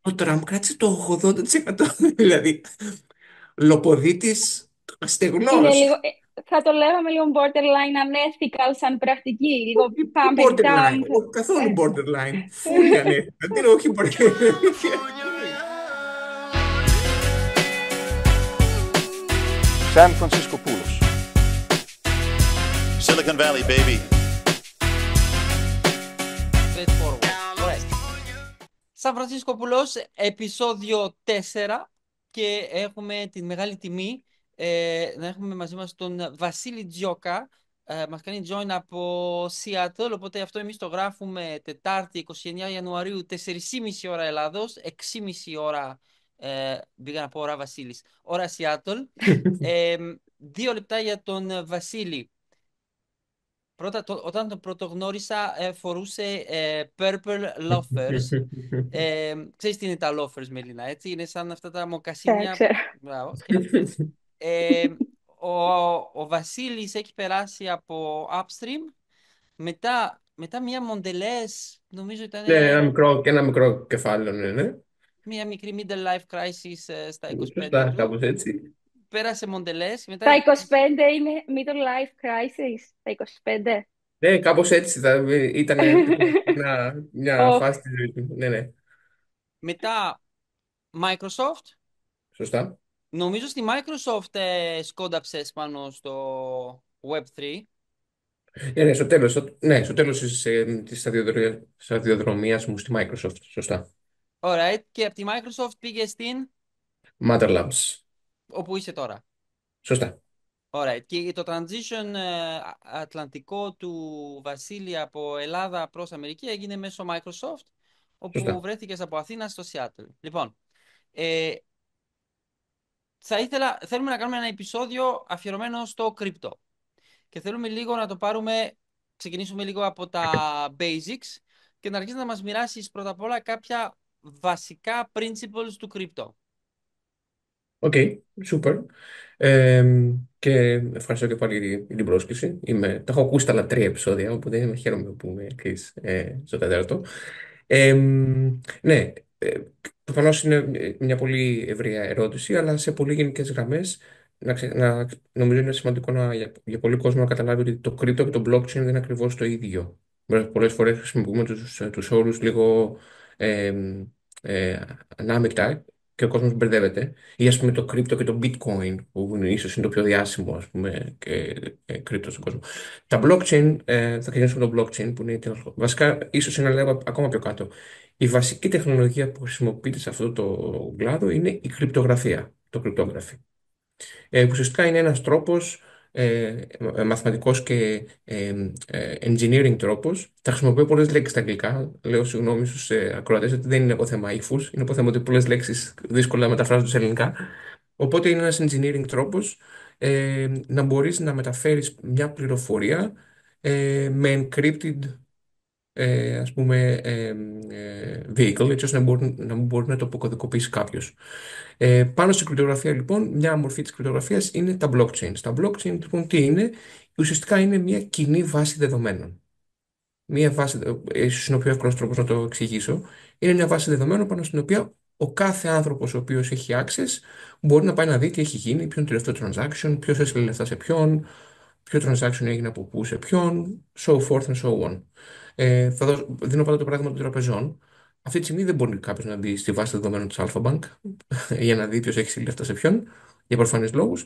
Ο Τραμπ κράτησε το 80%. Δηλαδή, λοποδίτης Είναι στεγνός. λίγο, θα το λέγαμε λίγο borderline unethical σαν πρακτική. Λίγο Όχι pumping borderline, dump. όχι καθόλου borderline. Fully ανέφερα. Τι είναι, όχι borderline. San Francisco Poulos. Silicon Valley, baby. Straightforward. Ωραία. Σαν Φρανσίσκοπουλος, επεισόδιο 4 και έχουμε τη μεγάλη τιμή να έχουμε μαζί μας τον Βασίλη Τζιόκα. Μας κάνει join από Seattle, οπότε αυτό εμείς το γράφουμε Τετάρτη 29 Ιανουαρίου, 4,5 ώρα Ελλάδος, 6,5 ώρα, πήγα να πω ώρα Βασίλης, ώρα Seattle. 2 λεπτά για τον Βασίλη. Πρώτα, όταν τον πρωτογνώρισα, φορούσε purple loafers. Ξέρεις τι είναι τα loafers, Μελίνα, έτσι? Είναι σαν αυτά τα Τα μοκασίνια. ξέρω. Μπράβο. Ε, ο Βασίλης έχει περάσει από Upstream. Μετά μία Mondelez, νομίζω ήταν Ναι, ένα μικρό κεφάλαιο, ναι, ναι. μία μικρή middle life crisis στα 25 Σωστά, του. κάπως έτσι. Πέρασε Mondelez, μετά Τα 25 είναι middle life crisis. Τα 25. Ναι, κάπως έτσι ήταν μια Οχ. φάση της ζωής μου. Ναι, ναι, μετά Microsoft. σωστά. Νομίζω στη Microsoft σκόνταψες πάνω στο Web3. Ναι, ναι, στο τέλος της σταδιοδρομίας μου στη Microsoft, σωστά. Alright. Και από τη Microsoft πήγε στην Matter Labs, όπου είσαι τώρα. σωστά. Alright. Και το transition ατλαντικό του Βασίλη από Ελλάδα προς Αμερική έγινε μέσω Microsoft, όπου Σωστά. βρέθηκες από Αθήνα στο Seattle. Λοιπόν, ε, θέλουμε να κάνουμε ένα επεισόδιο αφιερωμένο στο κρυπτο. Και θέλουμε λίγο να το ξεκινήσουμε λίγο από τα basics και να αρχίσεις να μας μοιράσεις πρώτα απ' όλα κάποια βασικά principles του κρυπτο. Οκ, super. Και ευχαριστώ και πάλι για την πρόσκληση. Τα έχω ακούσει τα άλλα 3 επεισόδια, οπότε χαίρομαι που με κλείσει στο τέταρτο. Ναι, προφανώς είναι μια πολύ ευρεία ερώτηση, αλλά σε πολύ γενικές γραμμές νομίζω είναι σημαντικό για πολύ κόσμο να καταλάβει ότι το crypto και το blockchain δεν είναι ακριβώς το ίδιο. Πολλές φορές χρησιμοποιούμε τους όρους λίγο ανάμεικτα και ο κόσμος μπερδεύεται. Ή ας πούμε το crypto και το bitcoin, που ίσως είναι το πιο διάσημο ας πούμε crypto στον κόσμο. Τα blockchain, θα ξεκινήσουμε με το blockchain που είναι βασικά ίσως είναι να λέω ακόμα πιο κάτω. Η βασική τεχνολογία που χρησιμοποιείται σε αυτό το κλάδο είναι η κρυπτογραφία, το cryptography. Που ουσιαστικά είναι ένας τρόπος μαθηματικός και engineering τρόπος. Θα χρησιμοποιώ πολλές λέξεις στα αγγλικά. Λέω συγγνώμη στους ακροατές ότι δεν είναι από θέμα ύφους. Είναι από θέμα ότι πολλές λέξεις δύσκολα μεταφράζονται σε ελληνικά. Οπότε είναι ένας engineering τρόπος να μπορείς να μεταφέρεις μια πληροφορία με encrypted ας πούμε vehicle, έτσι ώστε να μπορεί να το αποκωδικοποιήσει κάποιος. Πάνω στην κρυπτογραφία, λοιπόν, μια μορφή της κρυπτογραφίας είναι τα blockchains. Τα blockchain, λοιπόν, τι είναι? Ουσιαστικά είναι μια κοινή βάση δεδομένων. Μια βάση, ίσως είναι ο πιο εύκολος τρόπος να το εξηγήσω. Είναι μια βάση δεδομένων πάνω στην οποία ο κάθε άνθρωπος ο οποίος έχει access μπορεί να πάει να δει τι έχει γίνει, ποιο είναι το τελευταίο transaction, ποιος έστειλε λεφτά σε ποιον, ποιο transaction έγινε από πού σε ποιον, so forth and so on. Δίνω πάντα το παράδειγμα των τραπεζών. Αυτή τη στιγμή δεν μπορεί κάποιο να μπει στη βάση δεδομένων τη Alpha Bank για να δει ποιο έχει στείλει λεφτά σε ποιον, για προφανεί λόγου.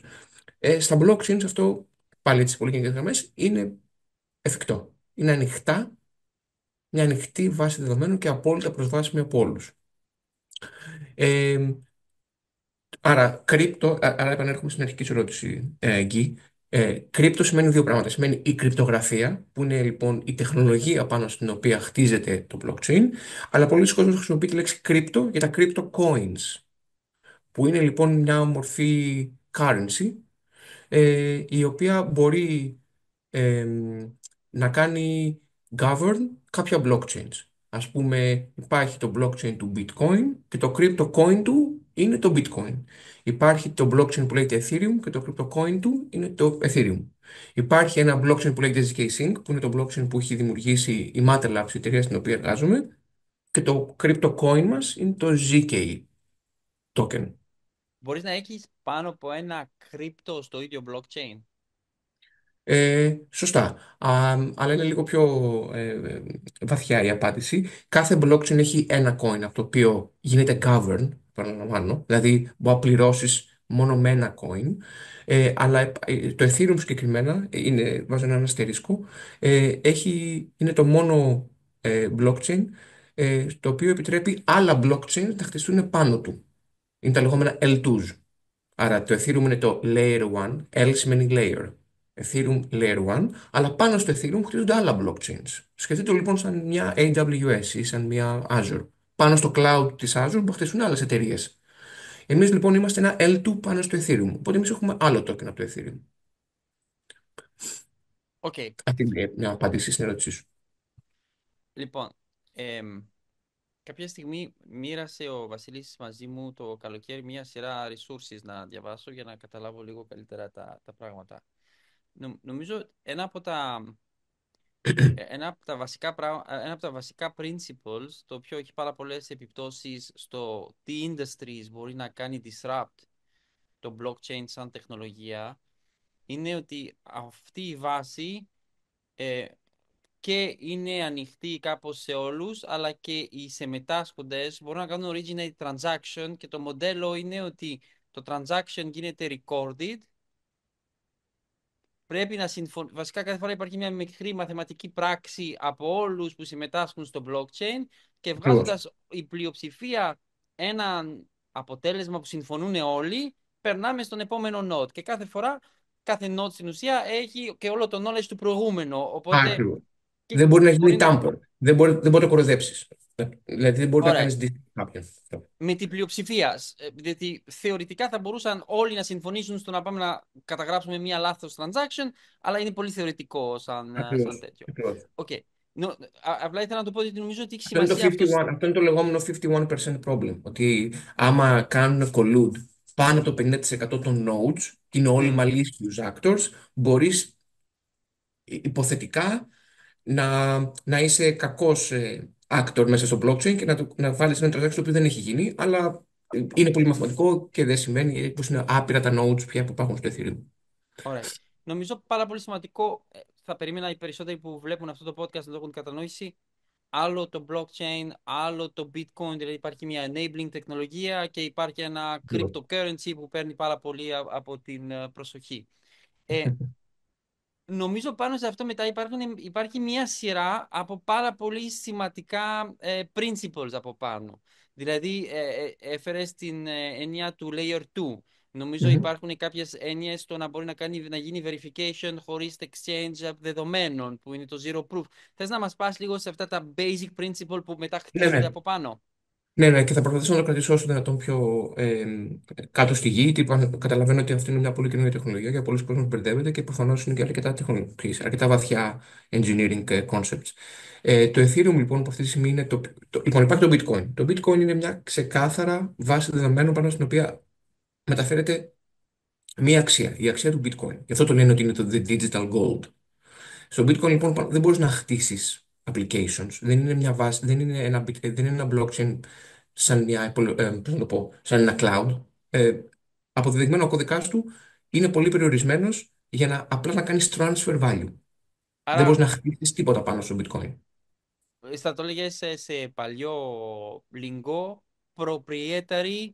Στα blockchains αυτό, πάλι έτσι, πολύ γενικέ γραμμέ, είναι εφικτό. Είναι μια ανοιχτή βάση δεδομένων και απόλυτα προσβάσιμη από όλου. Ε, άρα επανέρχομαι στην αρχική σου ερώτηση, Γκί. Κρύπτο σημαίνει δύο πράγματα. Σημαίνει η κρυπτογραφία, που είναι λοιπόν η τεχνολογία πάνω στην οποία χτίζεται το blockchain, αλλά πολλοί κόσμοι χρησιμοποιούν τη λέξη κρύπτο για τα crypto coins, που είναι λοιπόν μια μορφή currency, η οποία μπορεί να κάνει govern κάποια blockchains. Ας πούμε, υπάρχει το blockchain του Bitcoin και το crypto coin του είναι το Bitcoin. Υπάρχει το blockchain που λέγεται Ethereum και το crypto coin του είναι το Ethereum. Υπάρχει ένα blockchain που λέγεται zk-Sync, που είναι το blockchain που έχει δημιουργήσει η Matter Labs, η εταιρεία στην οποία εργάζομαι, και το crypto coin μας είναι το ZK token. Μπορείς να έχεις πάνω από ένα κρύπτο στο ίδιο blockchain. Σωστά. Αλλά είναι λίγο πιο βαθιά η απάντηση. Κάθε blockchain έχει ένα coin από το οποίο γίνεται govern, παραλαμβάνω. Δηλαδή, μπορεί να πληρώσεις μόνο με ένα coin. Αλλά το Ethereum συγκεκριμένα, βάζω ένα αστερίσκο, είναι το μόνο blockchain το οποίο επιτρέπει άλλα blockchain να χτιστούν πάνω του. Είναι τα λεγόμενα L2s. Άρα το Ethereum είναι το Layer 1, L σημαίνει Layer. Ethereum Layer 1, αλλά πάνω στο Ethereum χτίζονται άλλα blockchains. Σκεφτείτε το λοιπόν σαν μια AWS ή σαν μια Azure. Πάνω στο cloud της Azure που χτίσουν άλλες εταιρείες. Εμείς λοιπόν είμαστε ένα L2 πάνω στο Ethereum. Οπότε εμείς έχουμε άλλο token από το Ethereum. Οκ. Αυτή είναι μια απάντηση στην ερώτησή σου. Λοιπόν, κάποια στιγμή μοίρασε ο Βασίλης μαζί μου το καλοκαίρι μία σειρά resources να διαβάσω για να καταλάβω λίγο καλύτερα τα πράγματα. Νομίζω ένα από τα βασικά principles, το οποίο έχει πάρα πολλές επιπτώσεις στο τι industries μπορεί να κάνει disrupt το blockchain σαν τεχνολογία, είναι ότι αυτή η βάση και είναι ανοιχτή κάπως σε όλους, αλλά και οι συμμετάσχοντες μπορούν να κάνουν originate transaction και το μοντέλο είναι ότι το transaction γίνεται recorded. Πρέπει να βασικά κάθε φορά υπάρχει μια μικρή μαθηματική πράξη από όλους που συμμετάσχουν στο blockchain και Ακριβώς. βγάζοντας η πλειοψηφία ένα αποτέλεσμα που συμφωνούν όλοι, περνάμε στον επόμενο node. Και κάθε φορά, κάθε node στην ουσία έχει και όλο το knowledge του προηγούμενου. Οπότε Ακριβώς. και Δεν μπορεί να γίνει μπορεί να... tamper. Δεν μπορεί να το κοροϊδέψεις. Δηλαδή δεν μπορεί να Ωραία. κάνεις diss κάποιον. Με την πλειοψηφία. Γιατί θεωρητικά θα μπορούσαν όλοι να συμφωνήσουν στο να πάμε να καταγράψουμε μία λάθος transaction, αλλά είναι πολύ θεωρητικό σαν Ακριβώς. τέτοιο. Ακριβώς. Okay. Απλά ήθελα να το πω ότι νομίζω ότι έχει Αυτό είναι το σημασία αυτό. 51, αυτό είναι το λεγόμενο 51% problem. Ότι άμα κάνουν collude πάνω από το 50% των nodes, και είναι όλοι malicious actors, μπορείς υποθετικά να είσαι κακός actor μέσα στο blockchain και να βάλεις ένα transaction το οποίο δεν έχει γίνει, αλλά είναι πολύ μαθηματικό και δεν σημαίνει πως είναι άπειρα τα nodes πια που υπάρχουν στο Ethereum. Ωραία. Νομίζω πάρα πολύ σημαντικό, θα περίμενα οι περισσότεροι που βλέπουν αυτό το podcast να το έχουν κατανόηση, άλλο το blockchain, άλλο το bitcoin, δηλαδή υπάρχει μια enabling τεχνολογία και υπάρχει ένα cryptocurrency που παίρνει πάρα πολύ από την προσοχή. Νομίζω πάνω σε αυτό μετά υπάρχει μια σειρά από πάρα πολύ σημαντικά principles από πάνω. Δηλαδή έφερες την έννοια του layer 2. Νομίζω Mhm. υπάρχουν κάποιες έννοιες στο να μπορεί να γίνει verification χωρίς exchange δεδομένων, που είναι το zero proof. Θες να μας πας λίγο σε αυτά τα basic principle που μετά Ναι, χτίζονται ναι. από πάνω? Ναι, ναι, και θα προσπαθήσω να το κρατήσω όσο δυνατόν πιο κάτω στη γη, γιατί καταλαβαίνω ότι αυτή είναι μια πολύ καινούργια τεχνολογία για πολλοί κόσμοι μπερδεύεται και προφανώ είναι και αρκετά βαθιά engineering concepts. Το Ethereum λοιπόν που αυτή τη στιγμή είναι λοιπόν υπάρχει το Bitcoin. Το Bitcoin είναι μια ξεκάθαρα βάση δεδομένων πάνω στην οποία μεταφέρεται μία αξία, η αξία του Bitcoin. Γι' αυτό το λένε ότι είναι το the digital gold. Στο Bitcoin λοιπόν δεν μπορείς να χτίσεις applications. Δεν είναι μια βάση, δεν είναι ένα blockchain σαν πώς να το πω, σαν ένα cloud. Αποδεδειγμένο ο κώδικάς του είναι πολύ περιορισμένος για απλά να κάνεις transfer value. Δεν μπορείς Άρα, να χτίσεις τίποτα πάνω στο Bitcoin. θα το λέγες σε παλιό λινγκό proprietary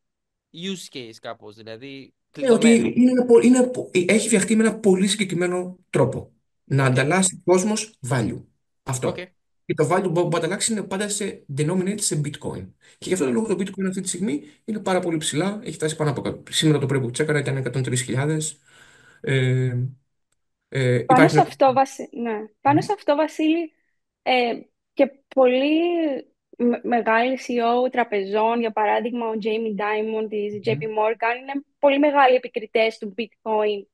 use case κάπως, δηλαδή Ότι κλειδωμένο. έχει φτιαχτεί με ένα πολύ συγκεκριμένο τρόπο. Να Οκ. ανταλλάσσει κόσμος value. Οκ. Αυτό. Και το value που μπορεί να ανταλλάξει είναι πάντα denominated σε bitcoin. Και γι' αυτό το λόγο το bitcoin αυτή τη στιγμή είναι πάρα πολύ ψηλά. Έχει φτάσει πάνω από. Σήμερα το πρωί που τσέκαρα ήταν 103.000. Ε, Πάνω υπάρχει σε ένα. αυτό, ναι. Πάνω σε αυτό, Βασίλη, ε, και πολλοί μεγάλοι CEO τραπεζών, για παράδειγμα ο Jamie Dimon της JP Morgan, είναι πολύ μεγάλοι επικριτές του Bitcoin.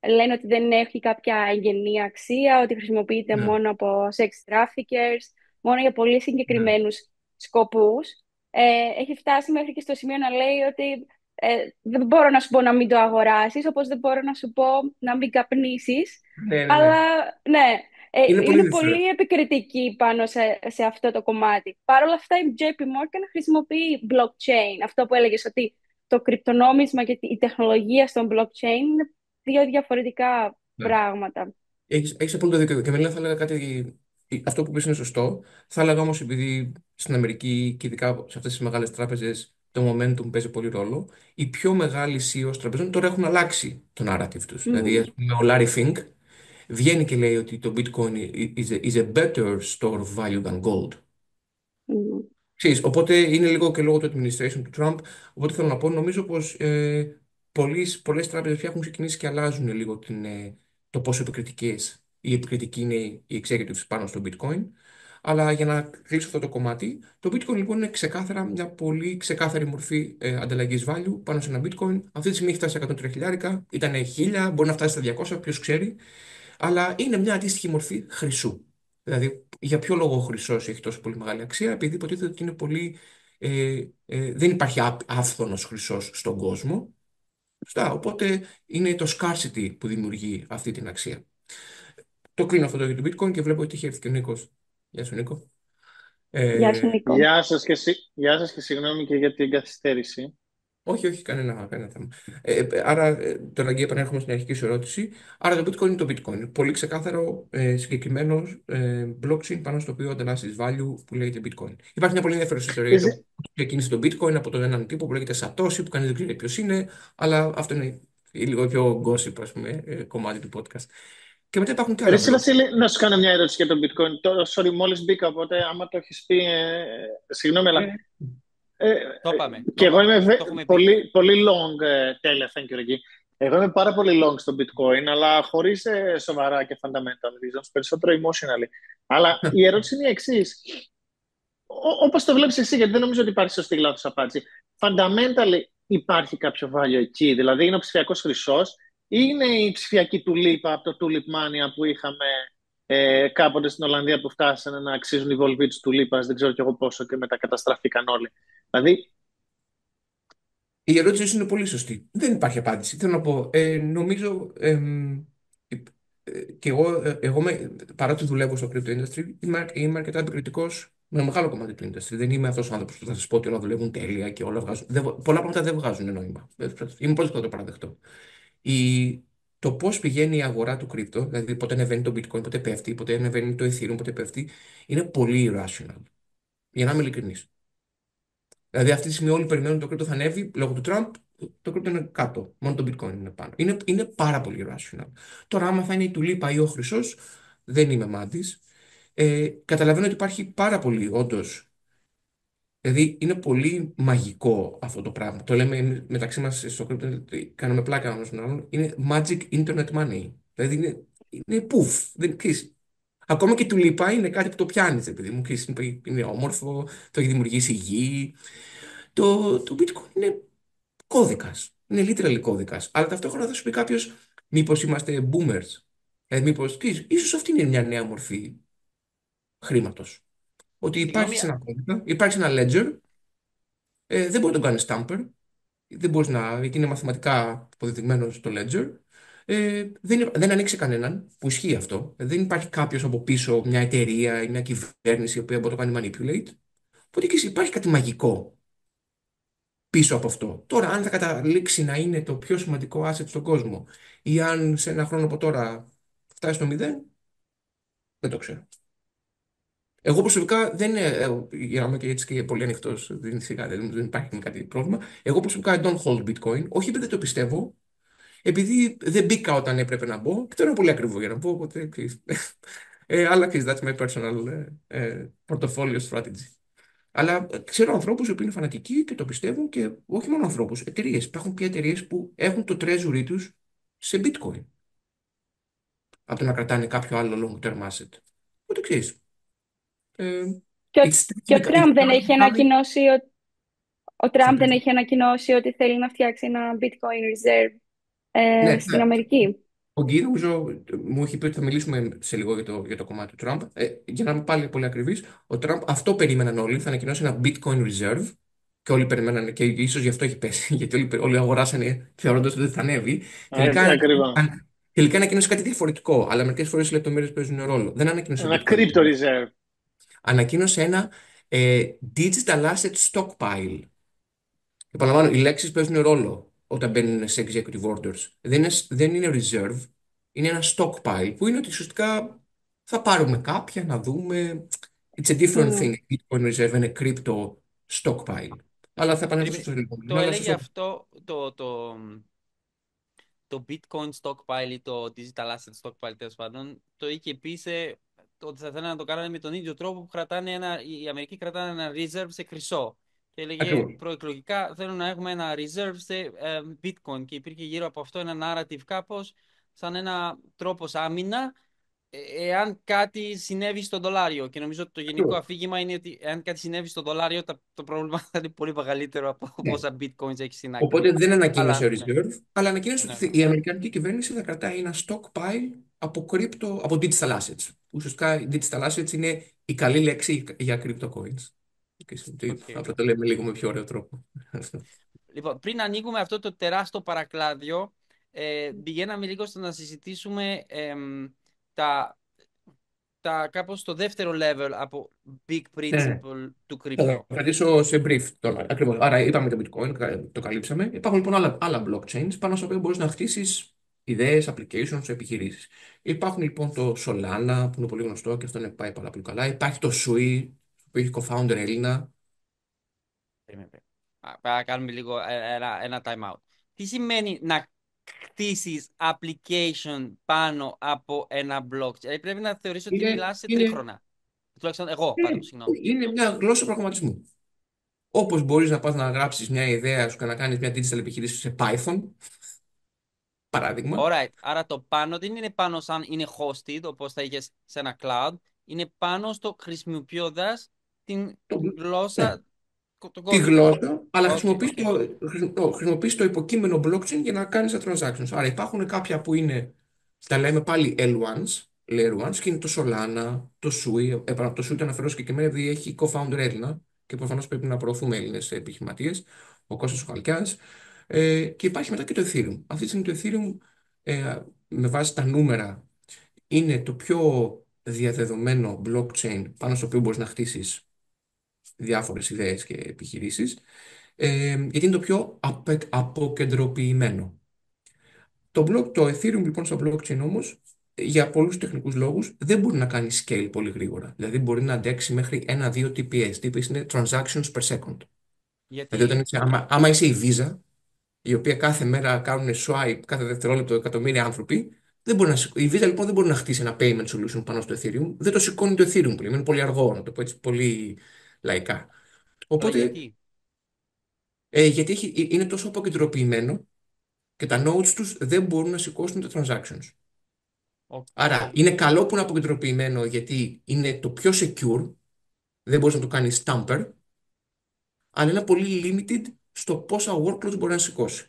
Λένε ότι δεν έχει κάποια εγγενή αξία, ότι χρησιμοποιείται Ναι, μόνο από sex traffickers, μόνο για πολύ ναι, συγκεκριμένους σκοπούς. Έχει φτάσει μέχρι και στο σημείο να λέει ότι δεν μπορώ να σου πω να μην το αγοράσεις, όπως δεν μπορώ να σου πω να μην καπνίσεις. ναι, ναι, Αλλά ναι. ναι, Είναι πολύ Είναι ενδιαφέρον. πολύ επικριτική πάνω σε αυτό το κομμάτι. Παρ' όλα αυτά, η JP Morgan χρησιμοποιεί blockchain. Αυτό που έλεγες ότι το κρυπτονόμισμα και η τεχνολογία στον blockchain είναι δύο διαφορετικά Ναι. πράγματα. Έχεις απόλυτο δίκιο. Και με θα έλεγα κάτι. Αυτό που πεις είναι σωστό. Θα έλεγα όμως, επειδή στην Αμερική και ειδικά σε αυτές τις μεγάλες τράπεζες το momentum παίζει πολύ ρόλο, οι πιο μεγάλοι CEOs τραπεζών τώρα έχουν αλλάξει το narrative τους. Δηλαδή, ας Μμμ. πούμε, ο Larry Fink βγαίνει και λέει ότι το bitcoin is a better store of value than gold. Μμμ. Ξέρεις, οπότε είναι λίγο και λόγω του administration του Trump. Οπότε θέλω να πω, νομίζω πως πολλές τράπεζες πια έχουν ξεκινήσει και αλλάζουν λίγο το πόσο επικριτικές ή επικριτικοί είναι οι executives πάνω στο bitcoin. Αλλά για να κλείσω αυτό το κομμάτι, το bitcoin λοιπόν είναι ξεκάθαρα μια πολύ ξεκάθαρη μορφή ανταλλαγής value πάνω σε ένα bitcoin. Αυτή τη στιγμή έχει φτάσει στα 103 χιλιάρικα, ήταν 1000, μπορεί να φτάσει στα 200, ποιος ξέρει. Αλλά είναι μια αντίστοιχη μορφή χρυσού. Δηλαδή, για ποιο λόγο ο χρυσός έχει τόσο πολύ μεγάλη αξία, επειδή υποτίθεται ότι είναι πολύ. Δεν υπάρχει άφθονος χρυσός στον κόσμο. Σωστά. Οπότε είναι το scarcity που δημιουργεί αυτή την αξία. Το κλείνω αυτό το για το bitcoin και βλέπω ότι έχει έρθει και ο Νίκος. Γεια σου, Νίκο. Γεια σου, Ε, Νίκο. Γεια σας και συγγνώμη και για την καθυστέρηση. Όχι, όχι, κανένα θέμα. Άρα, τώρα και επανέρχομαι στην αρχική σου ερώτηση. Άρα, το bitcoin είναι το bitcoin. Πολύ ξεκάθαρο, συγκεκριμένο blockchain πάνω στο οποίο ανταλλάσσει value που λέγεται bitcoin. Υπάρχει μια πολύ ενδιαφέρουσα ιστορία για το Εσύ- πώς ξεκίνησε το bitcoin από τον έναν τύπο που λέγεται Satoshi, που κανεί δεν ξέρει ποιο είναι, αλλά αυτό είναι λίγο πιο gossip, ας πούμε, κομμάτι του podcast. Και μετά υπάρχουν και Ρε άλλα εσύ, blockchain. Βασίλη, να σου κάνω μια ερώτηση για το bitcoin. Sorry, μόλις μπήκα, οπότε άμα το έχεις πει, συγγνώμη, αλλά Ε, Το είπαμε. και εγώ είμαι Το έχουμε πει. πολύ, πολύ long, τέλεια, thank you, Ricky. Εγώ είμαι πάρα πολύ long στο bitcoin, αλλά χωρίς σοβαρά και fundamental reasons, περισσότερο emotionally. Αλλά η ερώτηση είναι η εξής. Όπως το βλέπεις εσύ, γιατί δεν νομίζω ότι υπάρχει σωστή λάθος απάντηση. Fundamentally υπάρχει κάποιο value εκεί, δηλαδή είναι ο ψηφιακός χρυσός ή είναι η ψηφιακή τουλίπα από το Tulip Mania που είχαμε κάποτε στην Ολλανδία που φτάσανε να αξίζουν οι βολβοί της τουλίπας, δεν ξέρω κι εγώ πόσο και μετά καταστραφήκαν όλοι. Δηλαδή, Η ερώτηση σου είναι πολύ σωστή. Δεν υπάρχει απάντηση. Θέλω να πω, νομίζω και παρά ότι δουλεύω στο crypto industry, είμαι αρκετά επικριτικό με ένα μεγάλο κομμάτι του industry. Δεν είμαι αυτό ο άνθρωπο που θα σα πω ότι όλα δουλεύουν τέλεια και όλα βγάζουν. Πολλά πράγματα δεν βγάζουν νόημα. Είμαι πρώτο που θα το παραδεχτώ. Το πώ πηγαίνει η αγορά του crypto, δηλαδή πότε ανεβαίνει το bitcoin, πότε πέφτει, πότε ανεβαίνει το ethereum, πότε πέφτει, είναι πολύ irrational. Για να είμαι ειλικρινή. Δηλαδή αυτή τη στιγμή όλοι περιμένουν ότι το crypto θα ανέβει λόγω του Trump. Το crypto είναι κάτω. Μόνο το bitcoin είναι πάνω. Είναι πάρα πολύ irrational. Τώρα, άμα θα είναι η τουλίπα ή ο χρυσό, δεν είμαι μάτι. Καταλαβαίνω ότι υπάρχει πάρα πολύ, όντω. Δηλαδή είναι πολύ μαγικό αυτό το πράγμα. Το λέμε μεταξύ μα στο crypto, κάνουμε πλάκα ένα στον άλλον. Είναι magic internet money. Δηλαδή είναι πουφ. Δεν, ξέρεις, ακόμα και η τουλίπα είναι κάτι που το πιάνει, επειδή μου ξέρεις, είναι όμορφο, το έχει δημιουργήσει η γη. Το bitcoin είναι κώδικας. Είναι literal κώδικας. Αλλά ταυτόχρονα θα σου πει κάποιο, μήπως είμαστε boomers. Μήπως, ίσως αυτή είναι μια νέα μορφή χρήματος. Ότι Συγγνώμη, υπάρχει ένα κώδικα, υπάρχει ένα ledger, δεν μπορεί να το κάνει stamper, δεν μπορείς να, γιατί είναι μαθηματικά αποδεδειγμένο στο ledger. Δεν ανοίξει κανέναν, που ισχύει αυτό. Δεν υπάρχει κάποιο από πίσω, μια εταιρεία ή μια κυβέρνηση, η οποία μπορεί να το κάνει manipulate. Οπότε και εσύ υπάρχει κάτι μαγικό πίσω από αυτό. Τώρα, αν θα καταλήξει να είναι το πιο σημαντικό asset στον κόσμο ή αν σε ένα χρόνο από τώρα φτάσει στο μηδέν, δεν το ξέρω. Εγώ προσωπικά δεν είναι, για να είμαι και έτσι και πολύ ανοιχτό, δεν υπάρχει κάτι πρόβλημα. Εγώ προσωπικά I don't hold bitcoin, όχι επειδή δεν το πιστεύω, επειδή δεν μπήκα όταν έπρεπε να μπω και τώρα είναι πολύ ακριβό για να μπω, οπότε ξέρεις. Αλλά ξέρεις, that's my personal portfolio strategy. Αλλά ξέρω ανθρώπου οι οποίοι είναι φανατικοί και το πιστεύουν και όχι μόνο ανθρώπου, εταιρείε. Υπάρχουν πια εταιρείε που έχουν το treasury του σε bitcoin από το να κρατάνε κάποιο άλλο long term asset. Οπότε ξέρει. Και ο, It's και ο Τραμπ δεν έχει becoming. ανακοινώσει ο Σε Τραμπ δεν πες. έχει ανακοινώσει ότι θέλει να φτιάξει ένα bitcoin reserve Ναι, στην Αμερική. ο Γκί νομίζω μου έχει πει ότι θα μιλήσουμε σε λίγο για το κομμάτι του Τραμπ. Για να είμαι πάλι πολύ ακριβή, ο Τραμπ αυτό περίμεναν όλοι. Θα ανακοινώσει ένα bitcoin reserve και όλοι περιμέναν και ίσω γι' αυτό έχει πέσει. Γιατί όλοι αγοράσανε θεωρώντα ότι δεν θα ανέβει. Τελικά, Ακριβά. Τελικά ανακοίνωσε κάτι διαφορετικό, αλλά μερικές φορές οι λεπτομέρειες παίζουν ρόλο. Δεν ανακοίνωσε Ένα Bitcoin. crypto reserve. Ανακοίνωσε ένα digital asset stockpile. Επαναλαμβάνω, οι λέξεις παίζουν ρόλο όταν μπαίνουν σε executive orders. Δεν είναι reserve, είναι ένα stockpile που είναι ότι ουσιαστικά θα πάρουμε κάποια να δούμε. It's a different thing. Mm. Bitcoin reserve είναι crypto stockpile. Αλλά θα επανέλθω στο λίγο. Το έλεγε αυτό το Bitcoin stockpile ή το digital asset stockpile, τέλος πάντων, το είχε πει ότι θα θέλανε να το κάνουν με τον ίδιο τρόπο που οι Αμερικοί κρατάνε ένα reserve σε χρυσό. Και έλεγε Ακριβώς. προεκλογικά θέλουν να έχουμε ένα reserve σε Bitcoin. Και υπήρχε γύρω από αυτό ένα narrative κάπως σαν ένα τρόπος άμυνα εάν κάτι συνέβη στο δολάριο. Και νομίζω ότι το γενικό Ακριβώς. αφήγημα είναι ότι εάν κάτι συνέβη στο δολάριο, το πρόβλημα θα είναι πολύ μεγαλύτερο από Ναι. πόσα bitcoins έχει στην άκρη. Οπότε δεν ανακοίνωσε Αλλά ναι, reserve, αλλά ανακοίνωσε ναι, ότι ναι. η Αμερικανική κυβέρνηση θα κρατάει ένα stockpile από crypto, από digital assets. Ουσιαστικά οι digital assets είναι η καλή λέξη για crypto coins. Okay. Αυτό το λέμε λίγο με πιο ωραίο τρόπο. Λοιπόν, πριν ανοίγουμε αυτό το τεράστιο παρακλάδιο, πηγαίναμε λίγο στο να συζητήσουμε τα, κάπως το δεύτερο level από big Ναι. principle του Θα crypto. το κρατήσω σε brief τώρα. Ακριβώς. Άρα είπαμε το bitcoin, το καλύψαμε. Υπάρχουν λοιπόν άλλα blockchains πάνω στα οποία μπορείς να χτίσεις ιδέες, applications, επιχειρήσεις. Υπάρχουν λοιπόν το Solana που είναι πολύ γνωστό και αυτό είναι πάει πάρα πολύ καλά. Υπάρχει το Sui που έχει co-founder Έλληνα. Περίμενε. Πρέπει να κάνουμε λίγο ένα time out. Τι σημαίνει να χτίσεις application πάνω από ένα blockchain? Δηλαδή πρέπει να θεωρήσω ότι Είναι, μιλάς σε είναι, τρίχρονα. Τουλάχιστον εγώ πάντως, είναι, συγγνώμη. είναι μια γλώσσα προγραμματισμού. Όπως μπορείς να πας να γράψεις μια ιδέα σου και να κάνεις μια digital επιχείρηση σε Python, παράδειγμα. Alright, άρα το πάνω δεν είναι πάνω σαν είναι hosted, όπως θα είχες σε ένα cloud. Είναι πάνω στο χρησιμοποιώντας την Το, ναι, γλώσσα, τον τη κώδικα. γλώσσα, αλλά Οκ, οκ. χρησιμοποιείς το υποκείμενο blockchain για να κάνεις τα transactions. Άρα υπάρχουν κάποια που είναι, τα λέμε πάλι L1s, layer ones, και είναι το Solana, το Sui. Το Sui το αναφέρω συγκεκριμένα επειδή έχει co-founder Έλληνα και προφανώς πρέπει να προωθούμε Έλληνες επιχειρηματίες, ο Κώστας ο Χαλκιάς. Και υπάρχει μετά και το Ethereum. Αυτή τη στιγμή το Ethereum, με βάση τα νούμερα, είναι το πιο διαδεδομένο blockchain πάνω στο οποίο μπορείς να χτίσεις διάφορες ιδέες και επιχειρήσεις, γιατί είναι το πιο αποκεντροποιημένο. Το Ethereum λοιπόν στο blockchain όμως, για πολλούς τεχνικούς λόγους, δεν μπορεί να κάνει scale πολύ γρήγορα. Δηλαδή μπορεί να αντέξει μέχρι 1-2 TPS. TPS είναι transactions per second. Δηλαδή όταν Γιατί, άμα είσαι η Visa, η οποία κάθε μέρα κάνουν swipe κάθε δευτερόλεπτο εκατομμύρια άνθρωποι, δεν μπορεί η Visa λοιπόν δεν μπορεί να χτίσει ένα payment solution πάνω στο Ethereum. Δεν το σηκώνει το Ethereum πλέον. Είναι πολύ αργό, να το πω έτσι πολύ λαϊκά. αλλά Οπότε, γιατί. γιατί είναι τόσο αποκεντρωποιημένο και τα nodes τους δεν μπορούν να σηκώσουν τα transactions. Οκ. Άρα είναι καλό που είναι αποκεντρωποιημένο γιατί είναι το πιο secure, δεν μπορείς να το κάνεις tamper, αλλά είναι πολύ limited στο πόσα workloads μπορεί να σηκώσει.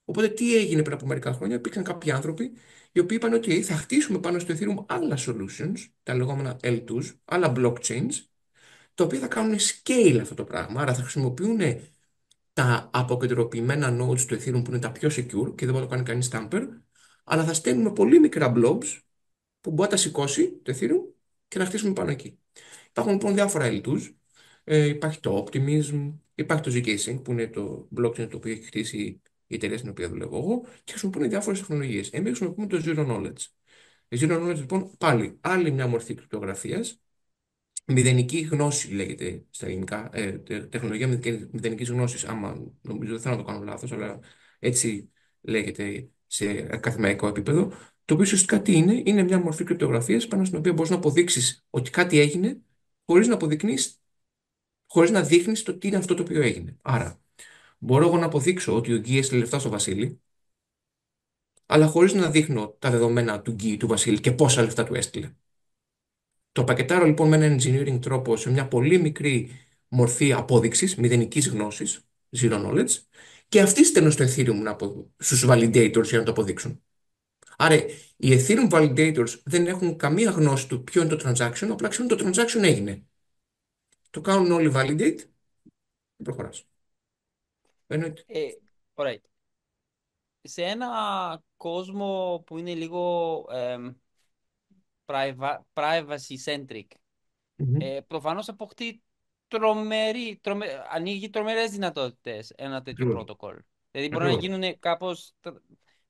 Οπότε τι έγινε πριν από μερικά χρόνια, υπήρξαν κάποιοι άνθρωποι οι οποίοι είπαν ότι θα χτίσουμε πάνω στο Ethereum άλλα solutions, τα λεγόμενα L2s, άλλα blockchains, τα οποία θα κάνουν scale αυτό το πράγμα. Άρα θα χρησιμοποιούν τα αποκεντρωποιημένα nodes του Ethereum που είναι τα πιο secure και δεν μπορεί να το κάνει κανείς tamper, αλλά θα στέλνουμε πολύ μικρά blobs που μπορεί να τα σηκώσει το Ethereum και να χτίσουμε πάνω εκεί. Υπάρχουν λοιπόν διάφορα L2s. Υπάρχει το Optimism, υπάρχει το ZK Sync που είναι το blockchain το οποίο έχει χτίσει η εταιρεία στην οποία δουλεύω εγώ και χρησιμοποιούν διάφορε τεχνολογίε. Εμεί χρησιμοποιούμε το Zero Knowledge. Η Zero Knowledge λοιπόν πάλι άλλη μια μορφή κρυπτογραφία. Μηδενική γνώση λέγεται στα ελληνικά. Τεχνολογία μηδενική γνώση. Άμα νομίζω δεν θέλω να το κάνω λάθο, αλλά έτσι λέγεται σε ακαδημαϊκό επίπεδο. Το οποίο ουσιαστικά τι είναι, είναι μια μορφή κρυπτογραφία πάνω στην οποία μπορεί να αποδείξει ότι κάτι έγινε χωρί να αποδεικνύεις, χωρί να δείχνει το τι είναι αυτό το οποίο έγινε. Άρα, μπορώ εγώ να αποδείξω ότι ο Γκί έστειλε λεφτά στο Βασίλη, αλλά χωρί να δείχνω τα δεδομένα του Γκί, του Βασίλη και πόσα λεφτά του έστειλε. Το πακετάρω λοιπόν με ένα engineering τρόπο σε μια πολύ μικρή μορφή απόδειξη, μηδενική γνώση, zero knowledge, και αυτοί στέλνουν στο Ethereum στου validators για να το αποδείξουν. Άρα, οι Ethereum validators δεν έχουν καμία γνώση του ποιο είναι το transaction, απλά ξέρουν το transaction έγινε. Το κάνουν όλοι validate και προχωράς. Εννοείται. Alright. Σε ένα κόσμο που είναι λίγο privacy centric. Μμμ. Προφανώς αποκτεί ανοίγει τρομερές δυνατότητες ένα τέτοιο Ακριβώς. protocol. Δηλαδή μπορεί να Ακριβώς. γίνουν κάπως